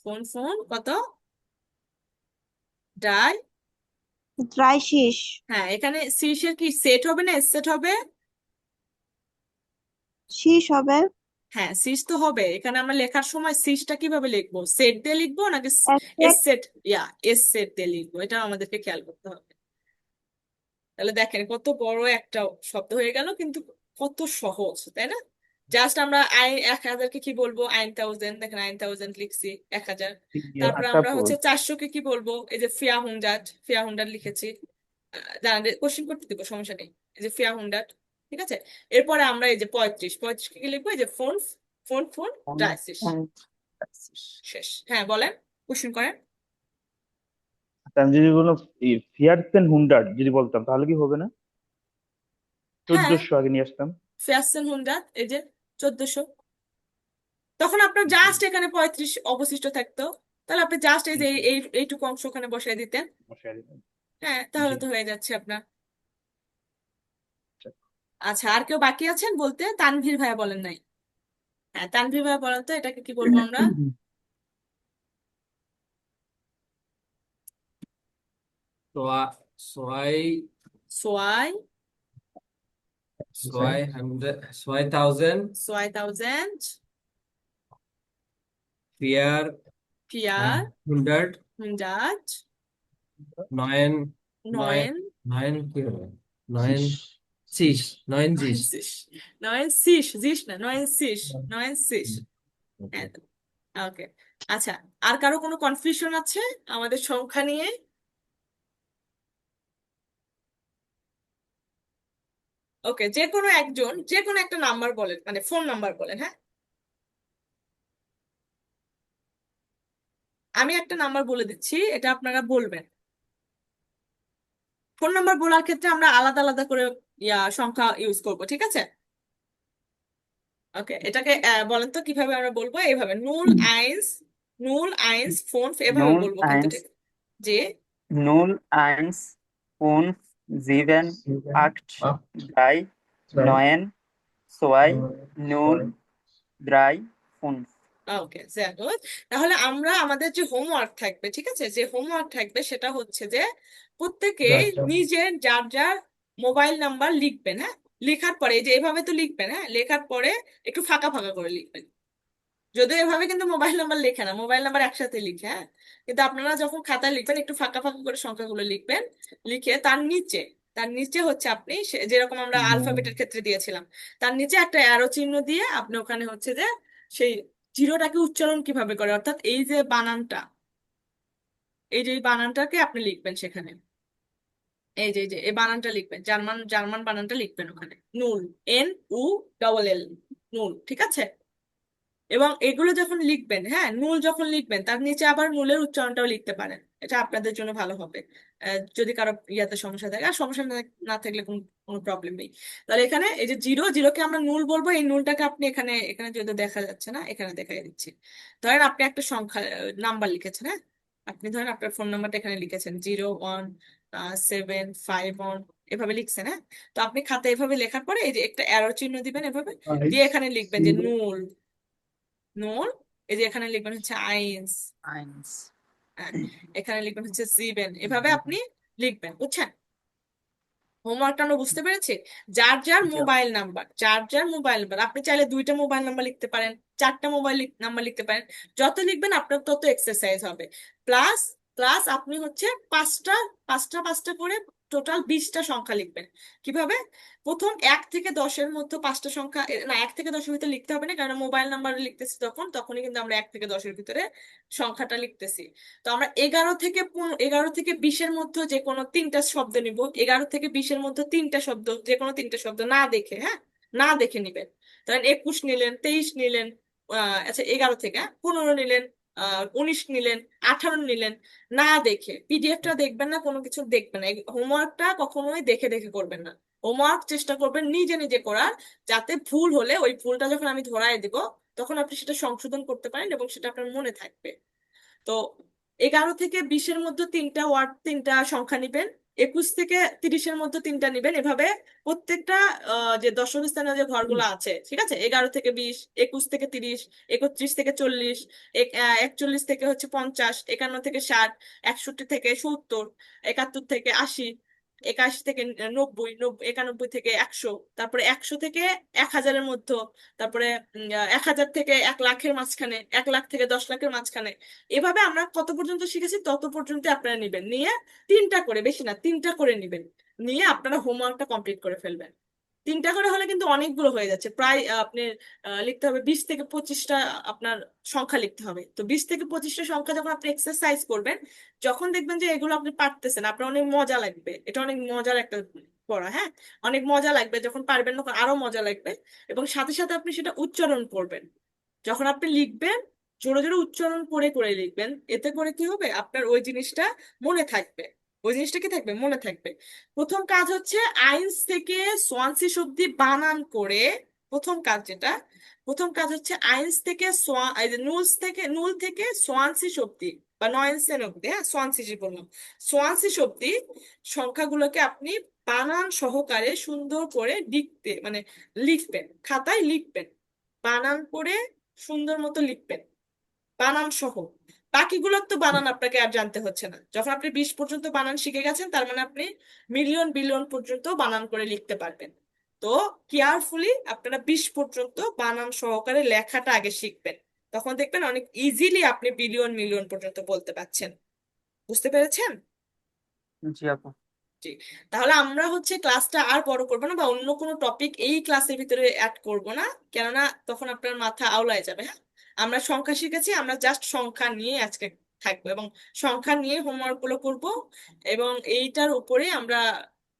500 কত? ডাই।
30.
হ্যাঁ, এখানে শীর্ষের কি সেট হবে না সেট হবে?
শীষ হবে
হ্যাঁ, শীর্ষ তো হবে। এখানে আমরা লেখার সময় শীর্ষটা কিভাবে লিখবো? সেট দিয়ে লিখবো নাকি এস
এক
সেট? ইয়া, এস সেট দিয়ে লিখবো, এটা আমাদেরকে খেয়াল করতে হবে। তাহলে দেখেন কত বড় একটা শব্দ হয়ে গেল, কিন্তু কত সহজ, তাই না? জাস্ট আমরা 1000 কে কি বলবো? 1000। দেখেন 1000 লিখছি, 1000। তারপর
আচ্ছা
আমরা
আপু,
হচ্ছে 400 কে কি বলবো? এই যে ফিয়া হুন্ডাট, ফিয়া হুন্ডাট লিখেছি। জানেন, কোশ্চেন করতে দিব, সমস্যা নেই। এই যে ফিয়া হুন্ডাট, ঠিক আছে। এরপরে আমরা এই যে 35 কে কি লিখবো? এই যে ফোন, ফোন ফোন ড্রাইসিস। শেষ। হ্যাঁ, বলেন, কোশ্চেন করেন।
আচ্ছা, আমি যদি বললাম ফিয়ারসেন হুন্ডার্ড যদি বলতাম তাহলে কি হবে না?
হ্যাঁ,
1400 আগে নিয়ে আসতাম।
ফিয়াসেন হুন্ডাট, এই যে 1400। তখন আপনার জাস্ট এখানে 35 অবশিষ্ট থাকতো। তাহলে আপনি জাস্ট এই যে
জি,
এইটুকু অংশ ওখানে বসাই দিতেন।
মশাই দিবেন।
হ্যাঁ, তাহলে
জি।
তো হয়ে যাচ্ছে আপনার। আচ্ছা, আর কেউ বাকি আছেন বলতে? তানভীর ভাইয়া বলেন নাই। হ্যাঁ, তানভীর ভাইয়া বলেন তো এটাকে কি বলবো আমরা?
Zwei,
সোয়াই,
2000,
2000,
vier,
পিয়ার,
100,
হুন্ডাট,
9, 9,
9,
9 কি হবে? 9, 6, 9 6.
9 জিস না, 9 হ্যাঁ, ওকে। আচ্ছা, আর কারো কোনো কনফিউশন আছে আমাদের সংখ্যা নিয়ে? ওকে, যে কোনো একজন যে কোনো একটা নাম্বার বলেন, মানে ফোন নাম্বার বলেন। হ্যাঁ, আমি একটা নাম্বার বলে দিচ্ছি, এটা আপনারা বলবেন। ফোন নাম্বার বলার ক্ষেত্রে আমরা আলাদা আলাদা করে সংখ্যা ইউজ করব, ঠিক আছে? ওকে, এটাকে বলেন তো কিভাবে আমরা বলবো। এইভাবে নুল আইন্স ফোন, এভাবে
0,
বলবো কিন্তু
1,
ঠিক। যে
0, 1, 5, 7, 8, 3, 9, 2, 0, 3, 5.
ওকে, গুড। তাহলে আমরা আমাদের যে হোমওয়ার্ক থাকবে, ঠিক আছে, যে হোমওয়ার্ক থাকবে সেটা হচ্ছে যে প্রত্যেকে নিজের যার যার মোবাইল নাম্বার লিখবেন। হ্যাঁ, লেখার পরে এই যে এভাবে তো লিখবেন, হ্যাঁ, লেখার পরে একটু ফাঁকা ফাঁকা করে লিখবেন। যদিও এভাবে কিন্তু মোবাইল নাম্বার লেখে না, মোবাইল নাম্বার একসাথে লিখে। হ্যাঁ, কিন্তু আপনারা যখন খাতায় লিখবেন একটু ফাঁকা ফাঁকা করে সংখ্যাগুলো লিখবেন। লিখে তার নিচে হচ্ছে আপনি যেরকম আমরা আলফাবেটের ক্ষেত্রে দিয়েছিলাম, তার নিচে একটা অ্যারো চিহ্ন দিয়ে আপনি ওখানে হচ্ছে যে সেই জিরোটাকে উচ্চারণ কিভাবে করে, অর্থাৎ এই যে বানানটা, এই বানানটাকে আপনি লিখবেন সেখানে। এই যে এই বানানটা লিখবেন, জার্মান জার্মান বানানটা লিখবেন ওখানে, নুল, NULL, নুল, ঠিক আছে? এবং এগুলো যখন লিখবেন, হ্যাঁ, নুল যখন লিখবেন তার নিচে আবার নুলের উচ্চারণটাও লিখতে পারেন, এটা আপনাদের জন্য ভালো হবে। যদি কারো ইয়াতে সমস্যা থাকে, আর সমস্যা না থাকলে কোনো কোনো প্রবলেম নেই। তাহলে এখানে এই যে জিরোকে আমরা নুল বলবো, এই নুলটাকে আপনি এখানে এখানে যদি দেখা যাচ্ছে না, এখানে দেখাই দিচ্ছি। ধরেন আপনি একটা সংখ্যা নাম্বার লিখেছেন, হ্যাঁ, আপনি ধরেন আপনার ফোন নাম্বারটা এখানে লিখেছেন 01751, এভাবে লিখছেন। হ্যাঁ, তো আপনি খাতা এভাবে লেখার পরে এই যে একটা অ্যারো চিহ্ন দিবেন এভাবে, দিয়ে এখানে লিখবেন যে নুল, নুল, এই যে এখানে লিখবেন হচ্ছে আইন্স,
1.
হ্যাঁ, এখানে লিখবেন হচ্ছে সিবেন, এভাবে আপনি লিখবেন, বুঝছেন? হোমওয়ার্কটা আমরা বুঝতে পেরেছি। যার যার মোবাইল নাম্বার আপনি চাইলে 2টা মোবাইল নাম্বার লিখতে পারেন, 4টা মোবাইল নাম্বার লিখতে পারেন। যত লিখবেন আপনার তত এক্সারসাইজ হবে। প্লাস প্লাস আপনি হচ্ছে পাঁচটা পাঁচটা পাঁচটা করে টোটাল 20টা সংখ্যা লিখবেন। কিভাবে? প্রথম 1 থেকে 10-এর মধ্যে 5টা সংখ্যা, না, 1 থেকে 10-এর ভিতরে লিখতে হবে না, কারণ মোবাইল নাম্বার লিখতেছি তখনই কিন্তু আমরা 1 থেকে 10-এর ভিতরে সংখ্যাটা লিখতেছি। তো আমরা 11 থেকে 20-এর মধ্যে যে কোনো 3টা শব্দ নিব, 11 থেকে 20-এর মধ্যে 3টা শব্দ, যে কোনো 3টা শব্দ না দেখে, হ্যাঁ, না দেখে নিবেন। ধরেন 21 নিলেন, 23 নিলেন, আচ্ছা 11 থেকে, হ্যাঁ, 15 নিলেন, 19 নিলেন, 18 নিলেন, না দেখে। পিডিএফটা দেখবেন না, কোনো কিছু দেখবেন না, হোমওয়ার্কটা কখনোই দেখে দেখে করবেন না। হোমওয়ার্ক চেষ্টা করবেন নিজে নিজে করার, যাতে ভুল হলে ওই ভুলটা যখন আমি ধরায় দিব তখন আপনি সেটা সংশোধন করতে পারেন এবং সেটা আপনার মনে থাকবে। তো 11 থেকে 20-এর মধ্যে 3টা সংখ্যা নিবেন, 21 থেকে 30-এর মধ্যে 3টা নিবেন, এভাবে প্রত্যেকটা যে দশম স্থানীয় যে ঘরগুলো আছে, ঠিক আছে, 11 থেকে 20, 21 থেকে 30, 31 থেকে 40, 41 থেকে হচ্ছে 50, 51 থেকে 60, 61 থেকে 70, 71 থেকে 80, 81 থেকে 90, 91 থেকে 100, তারপরে 100 থেকে 1000-এর মধ্যে, তারপরে 1000 থেকে 1 লাখের মাঝখানে, 1 লাখ থেকে 10 লাখের মাঝখানে। এভাবে আমরা কত পর্যন্ত শিখেছি তত পর্যন্ত আপনারা নিবেন, নিয়ে 3টা করে, বেশি না 3টা করে নিবেন, নিয়ে আপনারা হোমওয়ার্কটা কমপ্লিট করে ফেলবেন। 3টা করে হলে কিন্তু অনেকগুলো হয়ে যাচ্ছে, প্রায় আপনি লিখতে হবে 20 থেকে 25টা আপনার সংখ্যা লিখতে হবে। তো 20 থেকে 25টা সংখ্যা যখন আপনি এক্সারসাইজ করবেন, যখন দেখবেন যে এগুলো আপনি পারতেছেন, আপনার অনেক মজা লাগবে, এটা অনেক মজার একটা পড়া। হ্যাঁ, অনেক মজা লাগবে, যখন পারবেন তখন আরো মজা লাগবে, এবং সাথে সাথে আপনি সেটা উচ্চারণ করবেন। যখন আপনি লিখবেন জোরে জোরে উচ্চারণ করে করে লিখবেন, এতে করে কি হবে, আপনার ওই জিনিসটা মনে থাকবে। ওই জিনিসটা কি থাকবে, মনে থাকবে। প্রথম কাজ হচ্ছে আইন্স থেকে সোয়ানসি অব্দি বানান করে, প্রথম কাজ যেটা, প্রথম কাজ হচ্ছে আইন্স থেকে এই যে নুল থেকে সোয়ানসি অব্দি বা নয়েনসেন অব্দি, হ্যাঁ, সোয়ানসি বললাম, সোয়ানসি অব্দি সংখ্যাগুলোকে আপনি বানান সহকারে সুন্দর করে মানে লিখবেন, খাতায় লিখবেন, বানান করে সুন্দর মতো লিখবেন, বানান সহ। বাকিগুলোর তো বানান আপনাকে আর জানতে হচ্ছে না, যখন আপনি 20 পর্যন্ত বানান শিখে গেছেন তার মানে আপনি মিলিয়ন বিলিয়ন পর্যন্ত বানান করে লিখতে পারবেন। তো কেয়ারফুলি আপনারা 20 পর্যন্ত বানান সহকারে লেখাটা আগে শিখবেন, তখন দেখবেন অনেক ইজিলি আপনি বিলিয়ন মিলিয়ন পর্যন্ত বলতে পারছেন। বুঝতে পেরেছেন?
জি আপু।
জি। তাহলে আমরা হচ্ছে ক্লাসটা আর বড় করবো না, বা অন্য কোনো টপিক এই ক্লাসের ভিতরে অ্যাড করব না, কেননা তখন আপনার মাথা আওলায় যাবে। হ্যাঁ, আমরা সংখ্যা শিখেছি, আমরা জাস্ট সংখ্যা নিয়ে আজকে থাকবো এবং সংখ্যা নিয়ে হোমওয়ার্ক গুলো করবো, এবং এইটার উপরে আমরা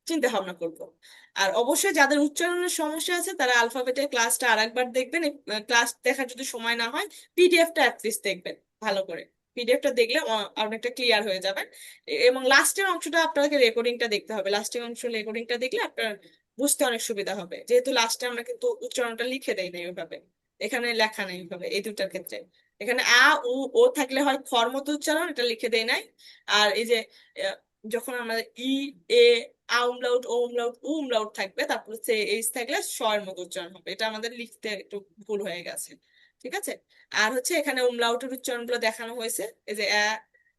চিন্তা ভাবনা করব। আর অবশ্যই যাদের উচ্চারণের সমস্যা আছে তারা আলফাবেটের ক্লাসটা আরেকবার দেখবেন। ক্লাস দেখার যদি সময় না হয় পিডিএফটা অ্যাটলিস্ট দেখবেন ভালো করে। পিডিএফটা দেখলে অনেকটা ক্লিয়ার হয়ে যাবেন। এবং লাস্টের অংশটা আপনাকে রেকর্ডিংটা দেখতে হবে। লাস্টের অংশ রেকর্ডিংটা দেখলে আপনার বুঝতে অনেক সুবিধা হবে, যেহেতু লাস্টে আমরা কিন্তু উচ্চারণটা লিখে দেই না ওইভাবে, এখানে লেখা নেই ওইভাবে এই দুটার ক্ষেত্রে। এখানে আ উ ও থাকলে হয় খর মতো উচ্চারণ, এটা লিখে দেই নাই। আর এই যে আহ, যখন আমাদের ই এ আউমলাউট ও উমলাউট উ উমলাউট থাকবে, তারপর হচ্ছে এইচ থাকলে শ এর মতো উচ্চারণ হবে, এটা আমাদের লিখতে একটু ভুল হয়ে গেছে। ঠিক আছে। আর হচ্ছে এখানে উমলাউটের উচ্চারণগুলো দেখানো হয়েছে, এই যে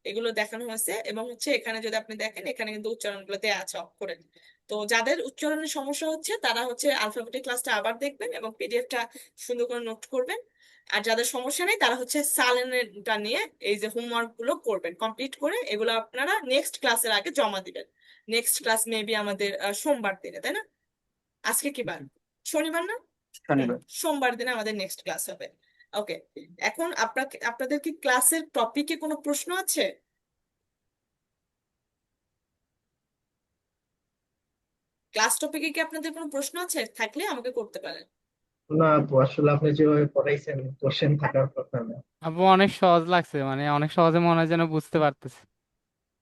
এগুলো দেখানো হয়েছে। এবং হচ্ছে এখানে যদি আপনি দেখেন এখানে কিন্তু উচ্চারণগুলো দেওয়া আছে অক্ষরে। তো যাদের উচ্চারণের সমস্যা হচ্ছে তারা হচ্ছে আলফাবেটিক ক্লাসটা আবার দেখবেন এবং পিডিএফটা সুন্দর করে নোট করবেন। আর যাদের সমস্যা নেই তারা হচ্ছে সালেনটা নিয়ে এই যে হোমওয়ার্ক গুলো করবেন, কমপ্লিট করে এগুলো আপনারা নেক্সট ক্লাসের আগে জমা দিবেন। নেক্সট ক্লাস মেবি আমাদের সোমবার দিনে, তাই না? আজকে কি বার? শনিবার না?
শনিবার।
সোমবার দিনে আমাদের নেক্সট ক্লাস হবে। ওকে। এখন আপনাদের কি ক্লাসের টপিকে কোনো প্রশ্ন আছে? ক্লাস টপিকে কি আপনাদের কোনো প্রশ্ন আছে? থাকলে আমাকে করতে পারেন।
না আপু, আসলে আপনি যেভাবে পড়াইছেন কোশ্চেন থাকার কথা না।
আপু অনেক সহজ লাগছে, মানে অনেক সহজে মনে হয় যেন বুঝতে পারতেছি।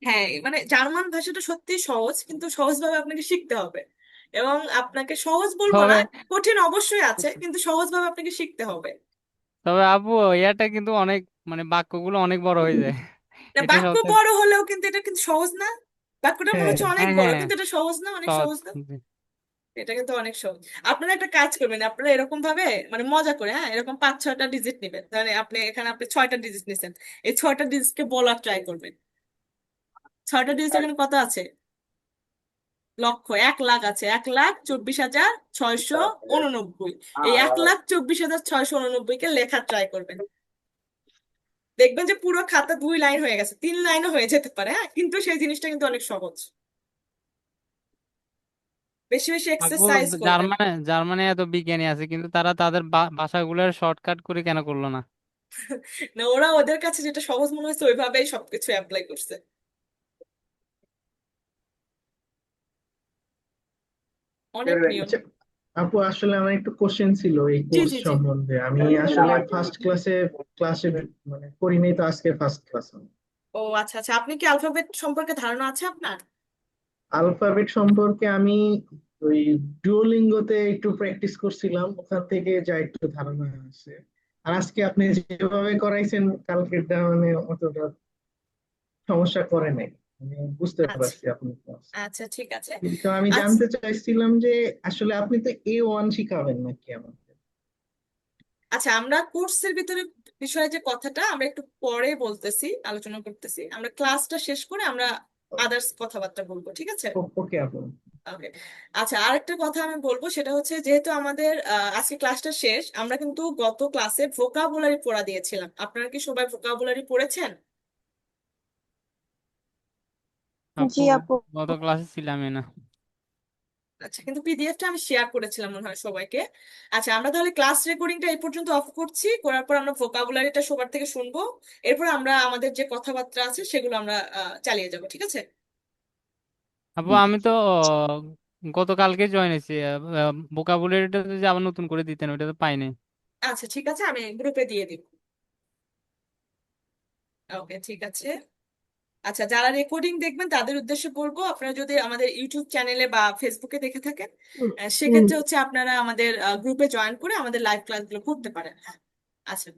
হ্যাঁ, মানে জার্মান ভাষাটা সত্যি সহজ, কিন্তু সহজভাবে আপনাকে শিখতে হবে। এবং আপনাকে সহজ বলবো না,
তবে
কঠিন অবশ্যই আছে, কিন্তু সহজভাবে আপনাকে শিখতে হবে।
তবে আপু ইয়াটা কিন্তু অনেক, মানে বাক্যগুলো অনেক বড় হয়ে যায়।
না,
এটা
বাক্য
সবচেয়ে,
বড় হলেও কিন্তু এটা কিন্তু সহজ না। বাক্যটা মনে
হ্যাঁ
হচ্ছে অনেক
হ্যাঁ
বড়,
হ্যাঁ,
কিন্তু এটা সহজ না, অনেক
সহজ।
সহজ না। এটা কিন্তু অনেক সহজ। আপনারা একটা কাজ করবেন, আপনারা এরকম ভাবে মানে মজা করে, হ্যাঁ, এরকম 5-6টা ডিজিট নেবেন। মানে আপনি 6টা ডিজিট নিছেন, এই 6টা ডিজিটকে বলার ট্রাই করবেন। 6টা ডিজিট এখানে কত আছে? লক্ষ, 1 লাখ আছে, 1,24,689। এই 1,24,689 কে লেখার ট্রাই করবেন। দেখবেন যে পুরো খাতা 2 লাইন হয়ে গেছে, 3 লাইনও হয়ে যেতে পারে, হ্যাঁ, কিন্তু সেই জিনিসটা কিন্তু অনেক সহজ। বেশি বেশি
আপু
এক্সারসাইজ করবেন।
জার্মানে এত বিজ্ঞানী আছে, কিন্তু তারা তাদের ভাষাগুলোর শর্টকাট করে কেন করলো না?
না, ওরা ওদের কাছে যেটা সহজ মনে হয়েছে ওইভাবেই সবকিছু অ্যাপ্লাই করছে। অনেক নিয়ম।
আচ্ছা আপু, আসলে আমার একটু কোশ্চেন ছিল এই
জি
কোর্স
জি জি।
সম্বন্ধে। আমি আসলে ফার্স্ট ক্লাসে মানে করিনি তো, আজকে ফার্স্ট ক্লাস।
ও আচ্ছা আচ্ছা, আপনি কি অ্যালফাবেট সম্পর্কে ধারণা আছে আপনার?
আলফাবেট সম্পর্কে আমি ওই ডুওলিঙ্গোতে একটু প্র্যাকটিস করছিলাম, ওখান থেকে যা একটু ধারণা আছে। আর আজকে আপনি যেভাবে করাইছেন কালকেটা মানে অতটা সমস্যা করে নাই, আমি বুঝতে
আচ্ছা
পারছি আপনি কি বলছেন।
আচ্ছা, ঠিক আছে।
কিন্তু আমি
আচ্ছা
জানতে চাইছিলাম যে আসলে আপনি তো A1 শিখাবেন নাকি আমাকে?
আচ্ছা, আমরা কোর্সের ভিতরে বিষয়ে যে কথাটা আমরা একটু পরে বলতেছি, আলোচনা করতেছি। আমরা ক্লাসটা শেষ করে আমরা আদার্স কথাবার্তা বলবো, ঠিক আছে?
ওকে আপু।
ওকে। আচ্ছা, আরেকটা কথা আমি বলবো, সেটা হচ্ছে যেহেতু আমাদের আজকে ক্লাসটা শেষ, আমরা কিন্তু গত ক্লাসে ভোকাবুলারি পড়া দিয়েছিলাম। আপনারা কি সবাই ভোকাবুলারি পড়েছেন?
আপু
জি আপু।
গত ক্লাসে ছিলামই না।
আচ্ছা, কিন্তু পিডিএফটা আমি শেয়ার করেছিলাম মনে হয় সবাইকে। আচ্ছা, আমরা তাহলে ক্লাস রেকর্ডিংটা এই পর্যন্ত অফ করছি, করার পর আমরা ভোকাবুলারিটা সবার থেকে শুনবো। এরপর আমরা আমাদের যে কথাবার্তা আছে সেগুলো আমরা চালিয়ে যাব, ঠিক আছে?
আপু আমি তো গতকালকে জয়েন হয়েছি। ভোকাবুলারিটা যে আবার নতুন করে দিতেন, ওইটা তো পাইনি।
আচ্ছা, ঠিক আছে, আমি গ্রুপে দিয়ে দিব। ওকে, ঠিক আছে। আচ্ছা, যারা রেকর্ডিং দেখবেন তাদের উদ্দেশ্যে বলবো, আপনারা যদি আমাদের ইউটিউব চ্যানেলে বা ফেসবুকে দেখে থাকেন,
হুম।
সেক্ষেত্রে হচ্ছে আপনারা আমাদের গ্রুপে জয়েন করে আমাদের লাইভ ক্লাসগুলো করতে পারেন। আচ্ছা।